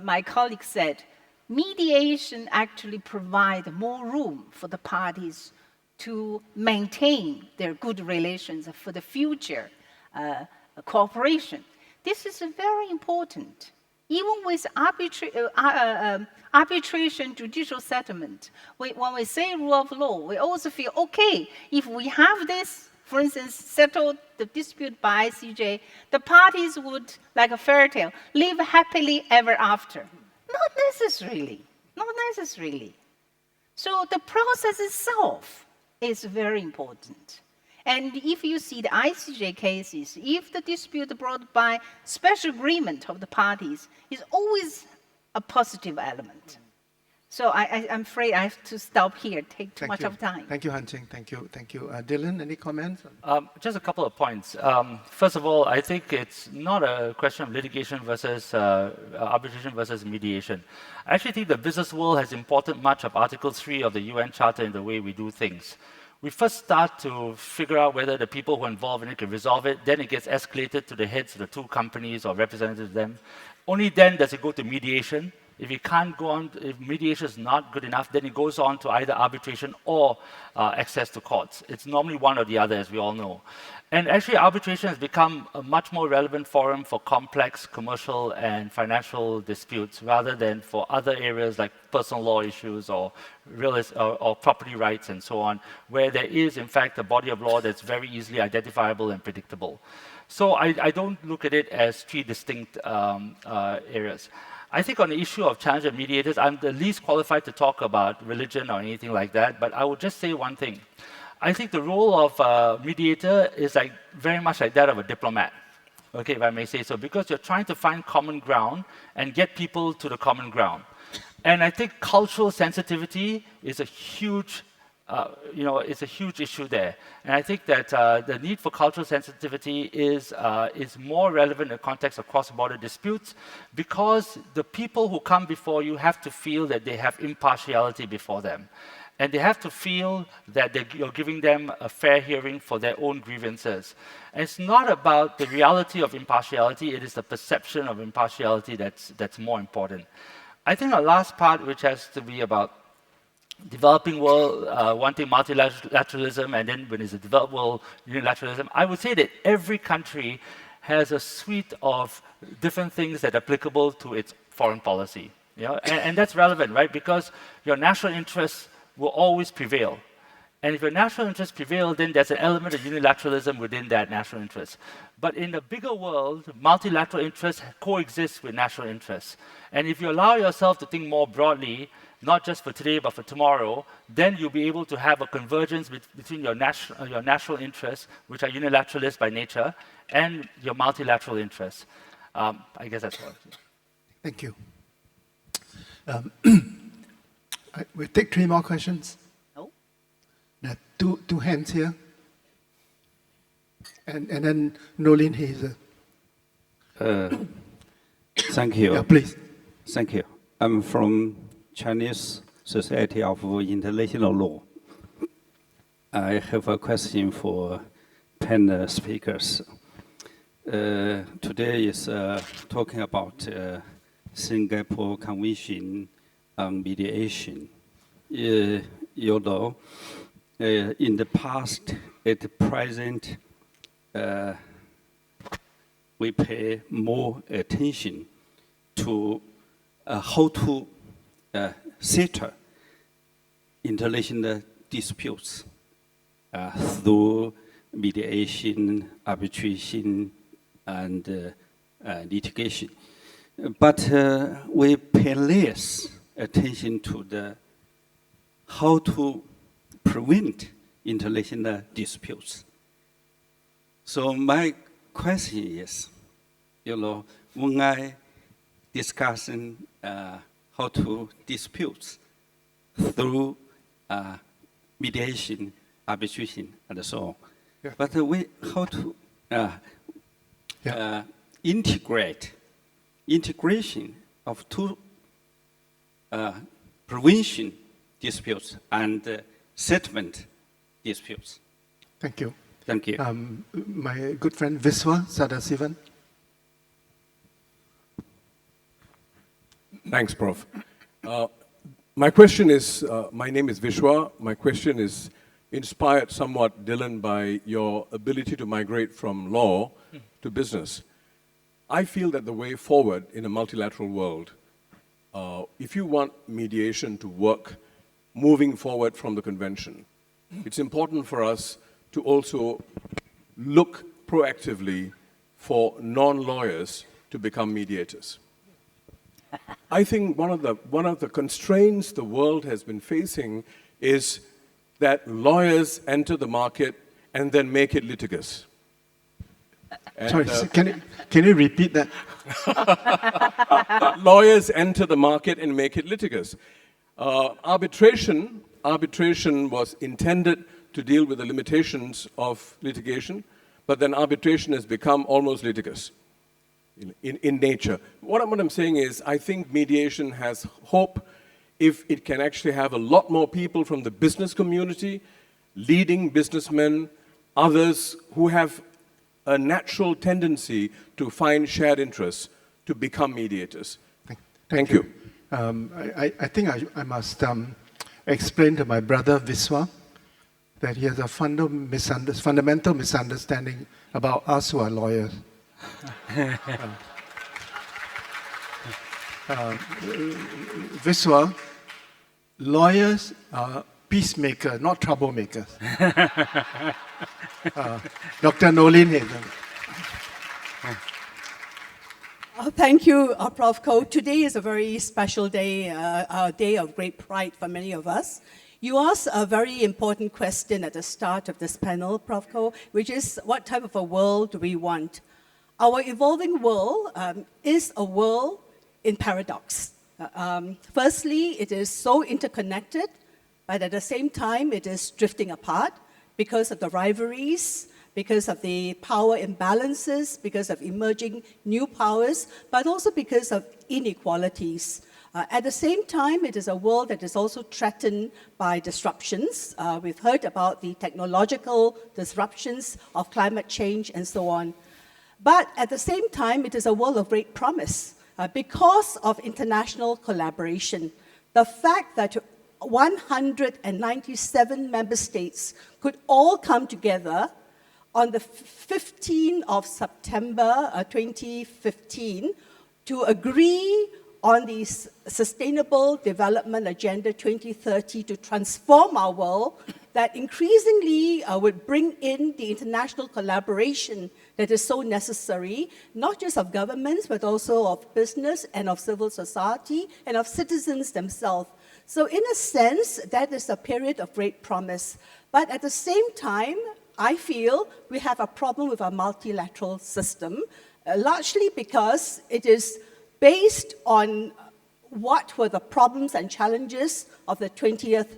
my colleague said, mediation actually provides more room for the parties to maintain their good relations for the future cooperation. This is very important. Even with arbitration, judicial settlement, when we say rule of law, we also feel, okay, if we have this, for instance, settle the dispute by ICJ, the parties would, like a fairy tale, live happily ever after. Not necessarily. Not necessarily. So the process itself is very important. And if you see the ICJ cases, if the dispute brought by special agreement of the parties is always a positive element. So I'm afraid I have to stop here, take too much of time. Thank you, Han-Ching. Thank you. Dylan, any comments? Just a couple of points. First of all, I think it's not a question of litigation versus arbitration versus mediation. I actually think the business world has imported much of Article 3 of the UN Charter in the way we do things. We first start to figure out whether the people who are involved in it can resolve it, then it gets escalated to the heads of the two companies or representatives of them. Only then does it go to mediation. If it can't go on, if mediation is not good enough, then it goes on to either arbitration or access to courts. It's normally one or the other, as we all know. And actually, arbitration has become a much more relevant forum for complex commercial and financial disputes rather than for other areas like personal law issues or property rights and so on, where there is, in fact, a body of law that's very easily identifiable and predictable. So I don't look at it as three distinct areas. I think on the issue of challenger mediators, I'm the least qualified to talk about religion or anything like that, but I would just say one thing. I think the role of mediator is very much like that of a diplomat, okay, if I may say so, because you're trying to find common ground and get people to the common ground. And I think cultural sensitivity is a huge it's a huge issue there. And I think that the need for cultural sensitivity is more relevant in the context of cross-border disputes because the people who come before you have to feel that they have impartiality before them. And they have to feel that you're giving them a fair hearing for their own grievances. And it's not about the reality of impartiality, it is the perception of impartiality that's more important. I think the last part, which has to be about developing world wanting multilateralism, and then when it's a developed world unilateralism, I would say that every country has a suite of different things that are applicable to its foreign policy. And that's relevant, right? Because your national interests will always prevail. And if your national interests prevail, then there's an element of unilateralism within that national interest. But in the bigger world, multilateral interests coexist with national interests. And if you allow yourself to think more broadly, not just for today, but for tomorrow, then you'll be able to have a convergence between your national interests, which are unilateralist by nature, and your multilateral interests. I guess that's all. Thank you. We'll take 3 more questions. No. Now, two hands here. And then Nolin Hazer. Thank you. Yeah, please. Thank you. I'm from Chinese Society of International Law. I have a question for panel speakers. Today is talking about Singapore Convention on mediation. You know, in the past, at the present, we pay more attention to how to settle international disputes through mediation, arbitration, and litigation. But we pay less attention to the how to prevent international disputes. So my question is, you know, when I discussing how to disputes through mediation, arbitration, and so on. Yeah. But how to integration of two prevention disputes and settlement disputes. Thank you. Thank you. My good friend Viswa Sadasivan. Thanks, Prof. My question is, my name is Vishwa. My question is inspired somewhat, Dylan, by your ability to migrate from law to business. I feel that the way forward in a multilateral world, if you want mediation to work moving forward from the convention, it's important for us to also look proactively for non-lawyers to become mediators. I think one of the constraints the world has been facing is that lawyers enter the market and then make it litigious. And, Sorry, can you repeat that? Lawyers enter the market and make it litigious. Arbitration was intended to deal with the limitations of litigation, but then arbitration has become almost litigious in nature. What I'm saying is, I think mediation has hope if it can actually have a lot more people from the business community, leading businessmen, others who have a natural tendency to find shared interests to become mediators. Thank you. I think I must explain to my brother Viswa that he has a fundamental misunderstanding about us who are lawyers. Viswa, lawyers are peacemakers, not troublemakers. Dr. Nolin Hazen. Thank you, Prof. Ko. Today is a very special day, a day of great pride for many of us. You asked a very important question at the start of this panel, Prof. Ko, which is what type of a world do we want? Our evolving world is a world in paradox. Firstly, it is so interconnected, but at the same time, it is drifting apart because of the rivalries, because of the power imbalances, because of emerging new powers, but also because of inequalities. At the same time, it is a world that is also threatened by disruptions. We've heard about the technological disruptions of climate change and so on. But at the same time, it is a world of great promise because of international collaboration. The fact that 197 member states could all come together on the 15th of September 2015 to agree on the Sustainable Development Agenda 2030 to transform our world, that increasingly would bring in the international collaboration that is so necessary, not just of governments, but also of business and of civil society and of citizens themselves. So in a sense, that is a period of great promise. But at the same time, I feel we have a problem with our multilateral system, largely because it is based on what were the problems and challenges of the 20th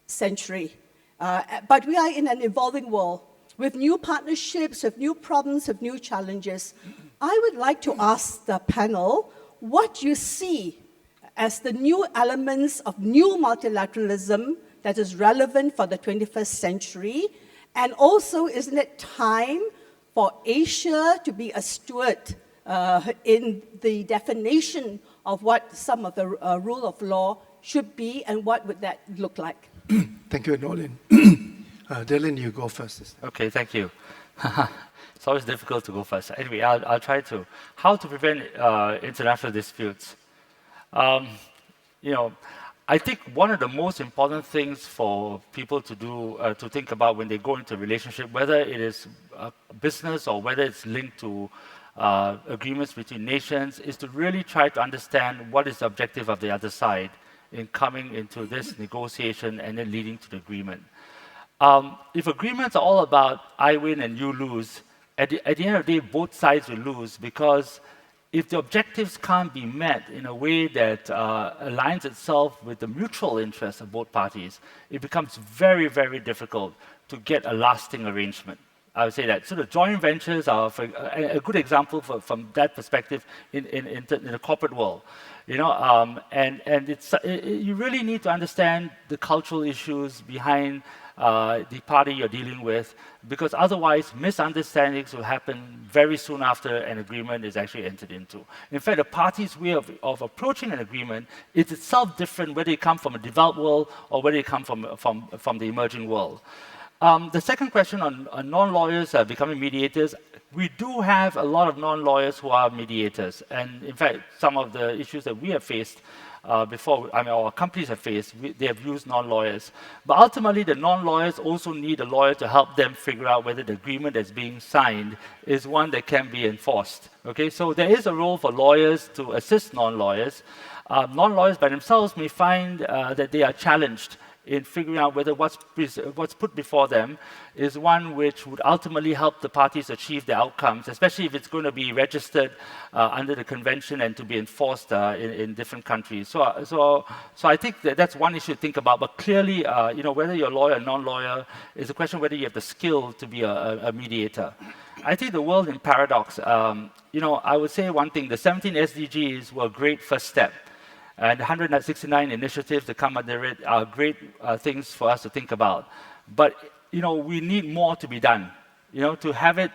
century. But we are in an evolving world with new partnerships, with new problems, with new challenges. I would like to ask the panel what you see as the new elements of new multilateralism that is relevant for the 21st century. And also, isn't it time for Asia to be a steward in the definition of what some of the rule of law should be, and what would that look like? Thank you, Nolan. Dylan, you go first this time. Okay, thank you. It's always difficult to go first. Anyway, I'll try to. How to prevent international disputes? You know, I think one of the most important things for people to do, to think about when they go into a relationship, whether it is business or whether it's linked to agreements between nations, is to really try to understand what is the objective of the other side in coming into this negotiation and then leading to the agreement. If agreements are all about I win and you lose, at the end of the day, both sides will lose, because if the objectives can't be met in a way that aligns itself with the mutual interests of both parties, it becomes very, very difficult to get a lasting arrangement. I would say that. So the joint ventures are a good example from that perspective in the corporate world. You know, and you really need to understand the cultural issues behind the party you're dealing with, because otherwise misunderstandings will happen very soon after an agreement is actually entered into. In fact, the party's way of approaching an agreement is itself different whether it comes from a developed world or whether it comes from the emerging world. The second question on non-lawyers becoming mediators, we do have a lot of non-lawyers who are mediators. And in fact, some of the issues that we have faced before, I mean, our companies have faced, they have used non-lawyers. But ultimately, the non-lawyers also need a lawyer to help them figure out whether the agreement that's being signed is one that can be enforced. Okay, so there is a role for lawyers to assist non-lawyers. Non-lawyers by themselves may find that they are challenged in figuring out whether what's put before them is one which would ultimately help the parties achieve their outcomes, especially if it's going to be registered under the convention and to be enforced in different countries. So I think that's one issue to think about. But clearly, you know, whether you're a lawyer or non-lawyer is a question whether you have the skill to be a mediator. I think the world in paradox. You know, I would say one thing: the 17 SDGs were a great first step. And the 169 initiatives that come under it are great things for us to think about. But, you know, we need more to be done, you know, to have it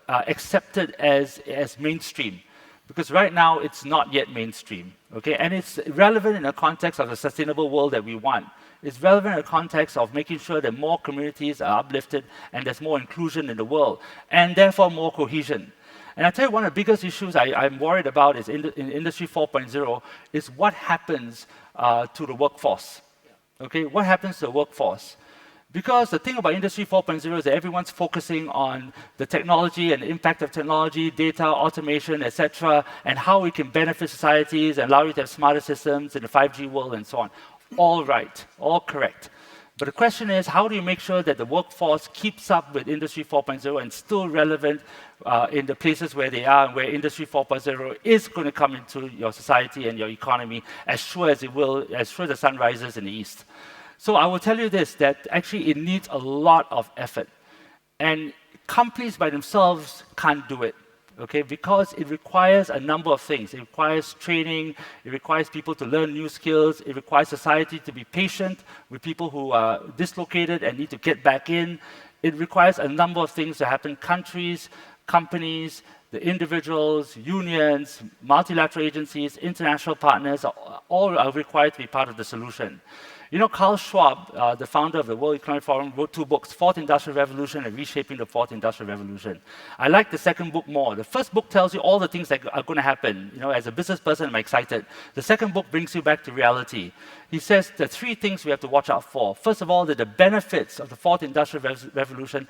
accepted as mainstream. Because right now, it's not yet mainstream, okay? And it's relevant in the context of the sustainable world that we want. It's relevant in the context of making sure that more communities are uplifted and there's more inclusion in the world, and therefore more cohesion. And I tell you, one of the biggest issues I'm worried about is in Industry 4.0 is what happens to the workforce. Okay, what happens to the workforce? Because the thing about Industry 4.0 is that everyone's focusing on the technology and the impact of technology, data, automation, etc., and how we can benefit societies and allow you to have smarter systems in the 5G world and so on. All right, all correct. But the question is, how do you make sure that the workforce keeps up with Industry 4.0 and still relevant in the places where they are and where Industry 4.0 is going to come into your society and your economy as sure as it will, as sure as the sun rises in the east? So I will tell you this, that actually it needs a lot of effort. And companies by themselves can't do it. Okay, because it requires a number of things. It requires training, it requires people to learn new skills, it requires society to be patient with people who are dislocated and need to get back in. It requires a number of things to happen. Countries, companies, the individuals, unions, multilateral agencies, international partners, all are required to be part of the solution. You know, Carl Schwab, the founder of the World Economic Forum, wrote 2 books, Fourth Industrial Revolution and Reshaping the Fourth Industrial Revolution. I like the second book more. The first book tells you all the things that are going to happen. You know, as a business person, I'm excited. The second book brings you back to reality. He says there are 3 things we have to watch out for. First of all, that the benefits of the Fourth Industrial Revolution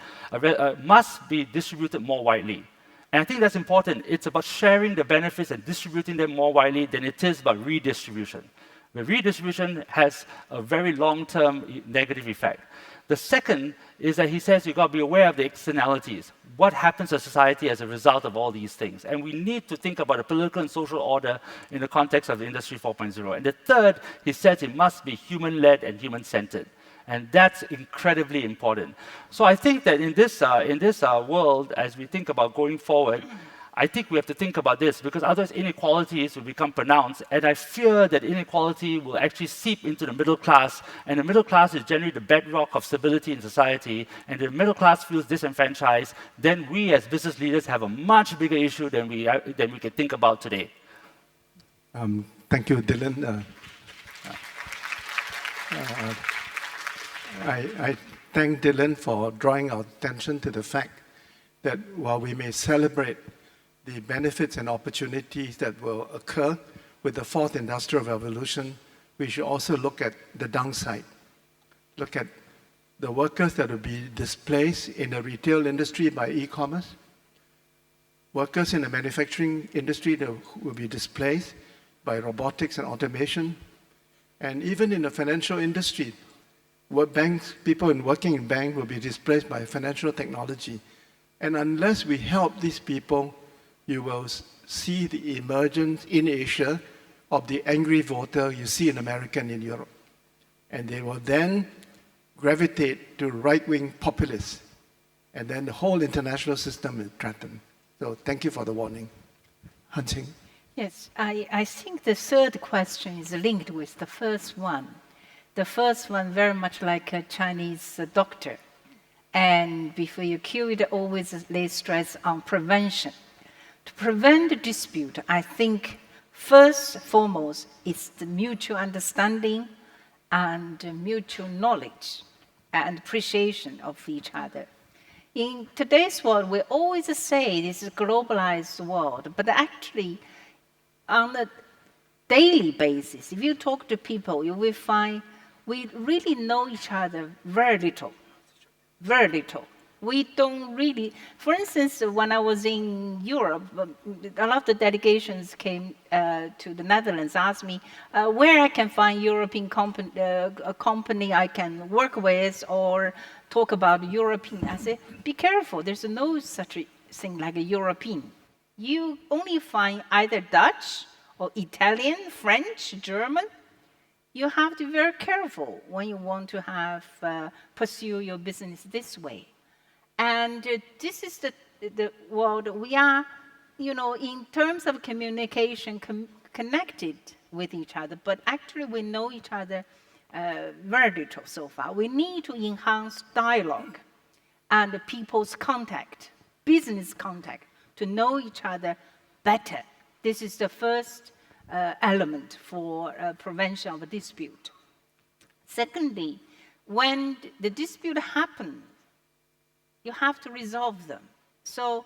must be distributed more widely. And I think that's important. It's about sharing the benefits and distributing them more widely than it is about redistribution. The redistribution has a very long-term negative effect. The second is that he says you've got to be aware of the externalities. What happens to society as a result of all these things? And we need to think about the political and social order in the context of the Industry 4.0. And the third, he says it must be human-led and human-centered. And that's incredibly important. So I think that in this world, as we think about going forward, I think we have to think about this, because otherwise inequalities will become pronounced, and I fear that inequality will actually seep into the middle class, and the middle class is generally the bedrock of stability in society, and if the middle class feels disenfranchised, then we as business leaders have a much bigger issue than we can think about today. Thank you, Dylan. I thank Dylan for drawing our attention to the fact that while we may celebrate the benefits and opportunities that will occur with the fourth industrial revolution, we should also look at the downside. Look at the workers that will be displaced in the retail industry by e-commerce, workers in the manufacturing industry that will be displaced by robotics and automation, and even in the financial industry, people working in banks will be displaced by financial technology. And unless we help these people, you will see the emergence in Asia of the angry voter you see in America and in Europe. And they will then gravitate to right-wing populists. And then the whole international system is threatened. So thank you for the warning. Hanqing. Yes, I think the third question is linked with the first one. The first one very much like a Chinese doctor. And before you cure it, always lay stress on prevention. To prevent the dispute, I think first and foremost, it's the mutual understanding and mutual knowledge and appreciation of each other. In today's world, we always say this is a globalized world, but actually, on a daily basis, if you talk to people, you will find we really know each other very little. Very little. We don't really, for instance, when I was in Europe, a lot of the delegations came to the Netherlands, asked me where I can find European a company I can work with or talk about European. I said, be careful, there's no such thing like a European. You only find either Dutch or Italian, French, German. You have to be very careful when you want to have pursue your business this way. And this is the world we are, in terms of communication, connected with each other, but actually we know each other very little so far. We need to enhance dialogue and people's contact, business contact, to know each other better. This is the first element for prevention of a dispute. Secondly, when the dispute happens, you have to resolve them. So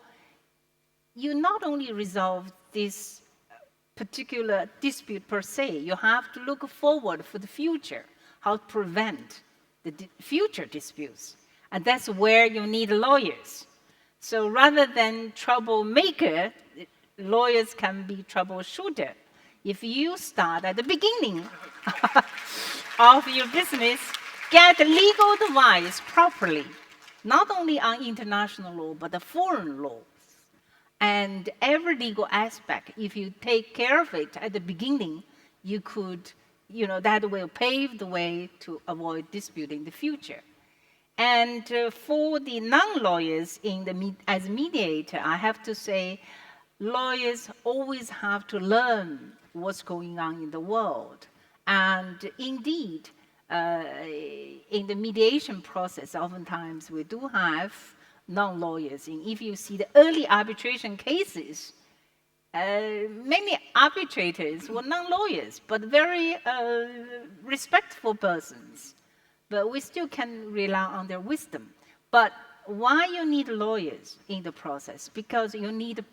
you not only resolve this particular dispute per se, you have to look forward for the future, how to prevent the future disputes. And that's where you need lawyers. So rather than troublemaker, lawyers can be troubleshooter. If you start at the beginning of your business, get legal advice properly, not only on international law, but the foreign laws. And every legal aspect, if you take care of it at the beginning, you could, that will pave the way to avoid dispute in the future. And for the non-lawyers as mediator, I have to say, lawyers always have to learn what's going on in the world. And indeed, in the mediation process, oftentimes we do have non-lawyers. And if you see the early arbitration cases, many arbitrators were non-lawyers, but very respectful persons. But we still can rely on their wisdom. But why you need lawyers in the process? Because you need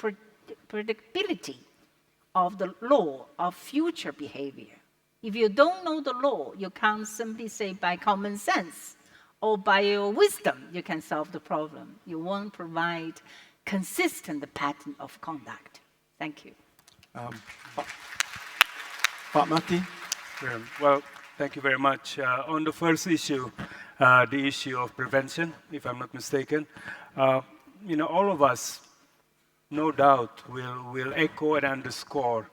predictability of the law of future behavior. If you don't know the law, you can't simply say by common sense or by your wisdom you can solve the problem. You won't provide consistent pattern of conduct. Thank you. Marty? Well, thank you very much. On the first issue, the issue of prevention, if I'm not mistaken, all of us, no doubt, will echo and underscore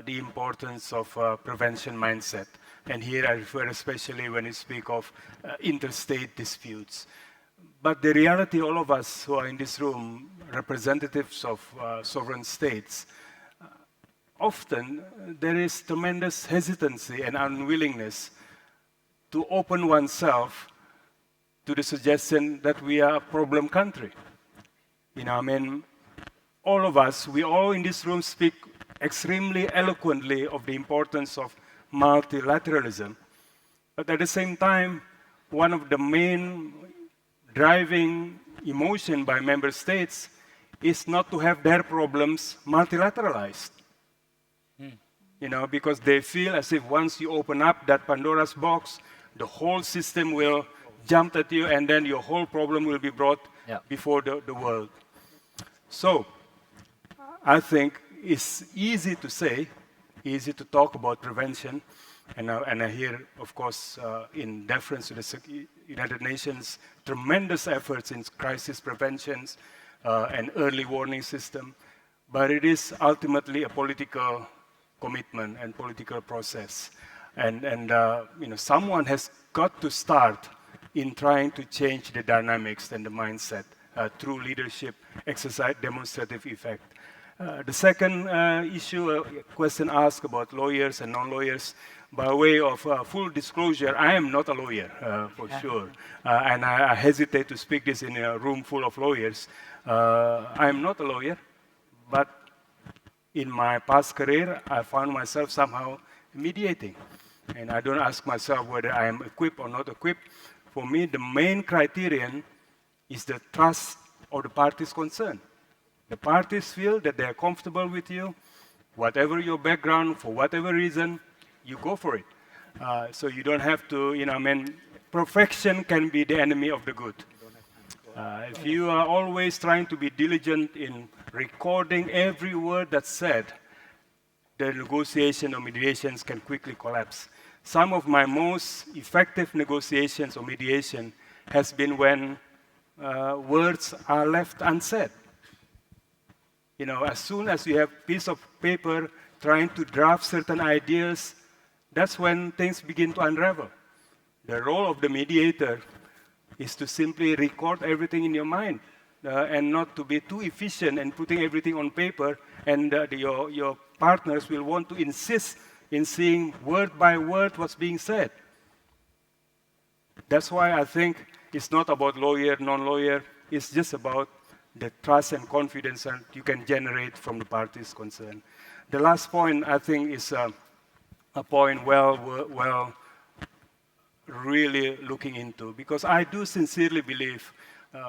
the importance of prevention mindset. And here I refer especially when you speak of interstate disputes. But the reality, all of us who are in this room, representatives of sovereign states, often there is tremendous hesitancy and unwillingness to open oneself to the suggestion that we are a problem country. All of us, we all in this room speak extremely eloquently of the importance of multilateralism. But at the same time, one of the main driving emotion by member states is not to have their problems multilateralized. You know, because they feel as if once you open up that Pandora's box, the whole system will jump at you and then your whole problem will be brought before the world. So, I think it's easy to say, easy to talk about prevention, and I hear, of course, in deference to the United Nations, tremendous efforts in crisis preventions and early warning system, but it is ultimately a political commitment and political process. And you know, someone has got to start in trying to change the dynamics and the mindset through leadership, exercise, demonstrative effect. The second issue, a question asked about lawyers and non-lawyers. By way of full disclosure, I am not a lawyer, for sure. And I hesitate to speak this in a room full of lawyers. I am not a lawyer, but in my past career, I found myself somehow mediating. And I don't ask myself whether I am equipped or not equipped. For me, the main criterion is the trust of the parties concerned. The parties feel that they are comfortable with you, whatever your background, for whatever reason, you go for it. So you don't have to, you know, I mean, perfection can be the enemy of the good. If you are always trying to be diligent in recording every word that's said, the negotiation or mediations can quickly collapse. Some of my most effective negotiations or mediation has been when words are left unsaid. You know, as soon as you have a piece of paper trying to draft certain ideas, that's when things begin to unravel. The role of the mediator is to simply record everything in your mind and not to be too efficient in putting everything on paper, and your partners will want to insist in seeing word by word what's being said. That's why I think it's not about lawyer, non-lawyer, it's just about the trust and confidence that you can generate from the parties concerned. The last point, I think, is a point well really looking into, because I do sincerely believe,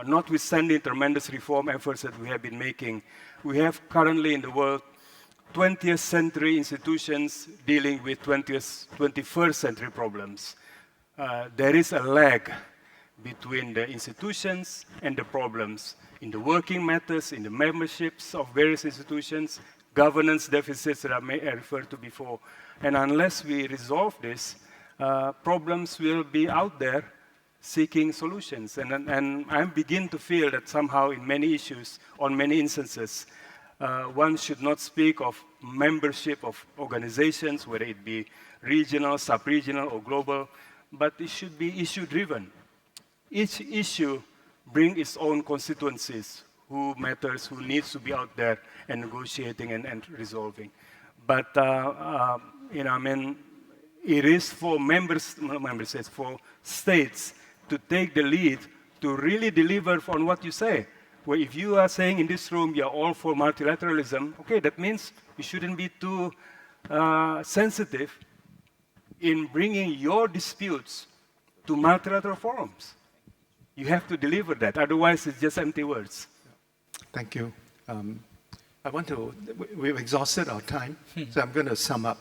notwithstanding tremendous reform efforts that we have been making, we have currently in the world 20th century institutions dealing with 21st century problems. There is a lag between the institutions and the problems in the working methods, in the memberships of various institutions, governance deficits that I referred to before. And unless we resolve this, problems will be out there seeking solutions. And I begin to feel that somehow in many issues, on many instances, one should not speak of membership of organizations, whether it be regional, sub-regional, or global, but it should be issue-driven. Each issue brings its own constituencies, who matters, who needs to be out there and negotiating and resolving. But, you know, I mean, it is for for states to take the lead to really deliver on what you say. Well, if you are saying in this room you're all for multilateralism, okay, that means you shouldn't be too sensitive in bringing your disputes to multilateral forums. You have to deliver that, otherwise it's just empty words. Thank you. We've exhausted our time, so I'm going to sum up.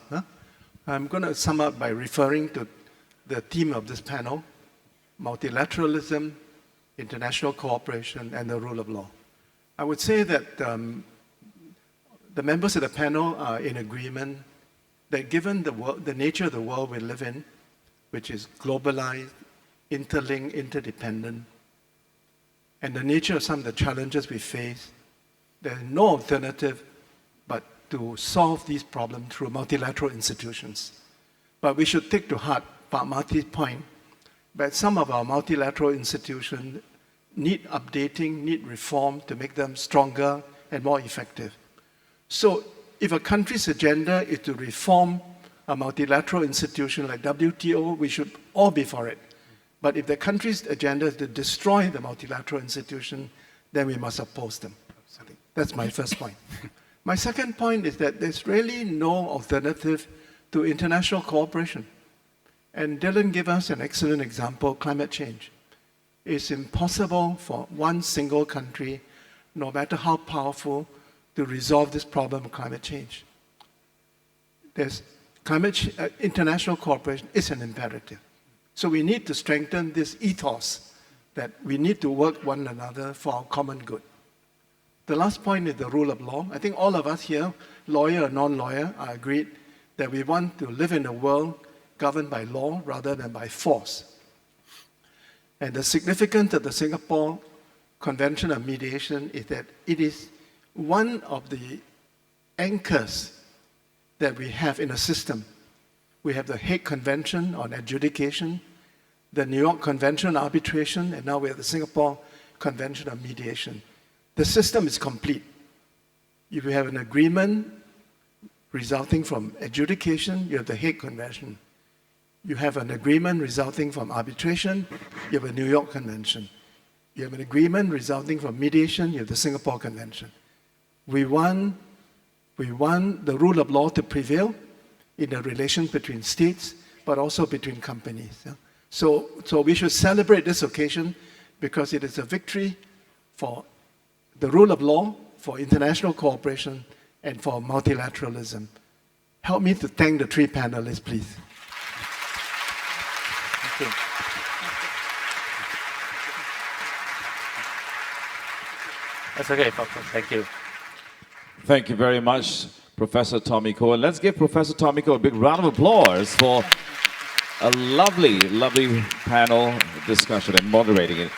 I'm going to sum up by referring to the theme of this panel: multilateralism, international cooperation, and the rule of law. I would say that the members of the panel are in agreement that given the nature of the world we live in, which is globalized, interlinked, interdependent, and the nature of some of the challenges we face, there's no alternative but to solve these problems through multilateral institutions. But we should take to heart Marty's point that some of our multilateral institutions need updating, need reform to make them stronger and more effective. So if a country's agenda is to reform a multilateral institution like WTO, we should all be for it. But if the country's agenda is to destroy the multilateral institution, then we must oppose them. That's my first point. My second point is that there's really no alternative to international cooperation. And Dylan gave us an excellent example, climate change. It's impossible for one single country, no matter how powerful, to resolve this problem of climate change. International cooperation is an imperative. So we need to strengthen this ethos that we need to work one another for our common good. The last point is the rule of law. I think all of us here, lawyer or non-lawyer, are agreed that we want to live in a world governed by law rather than by force. And the significance of the Singapore Convention on Mediation is that it is one of the anchors that we have in a system. We have the Hague Convention on Adjudication, the New York Convention on Arbitration, and now we have the Singapore Convention on Mediation. The system is complete. If you have an agreement resulting from adjudication, you have the Hague Convention. You have an agreement resulting from arbitration, you have a New York Convention. You have an agreement resulting from mediation, you have the Singapore Convention. We want the rule of law to prevail in the relations between states, but also between companies. So we should celebrate this occasion because it is a victory for the rule of law, for international cooperation, and for multilateralism. Help me to thank the three panelists, please. Thank you. That's okay, Doctor. Thank you. Thank you very much, Professor Tommy Koh. And let's give Professor Tommy Koh a big round of applause for a lovely, lovely panel discussion and moderating it.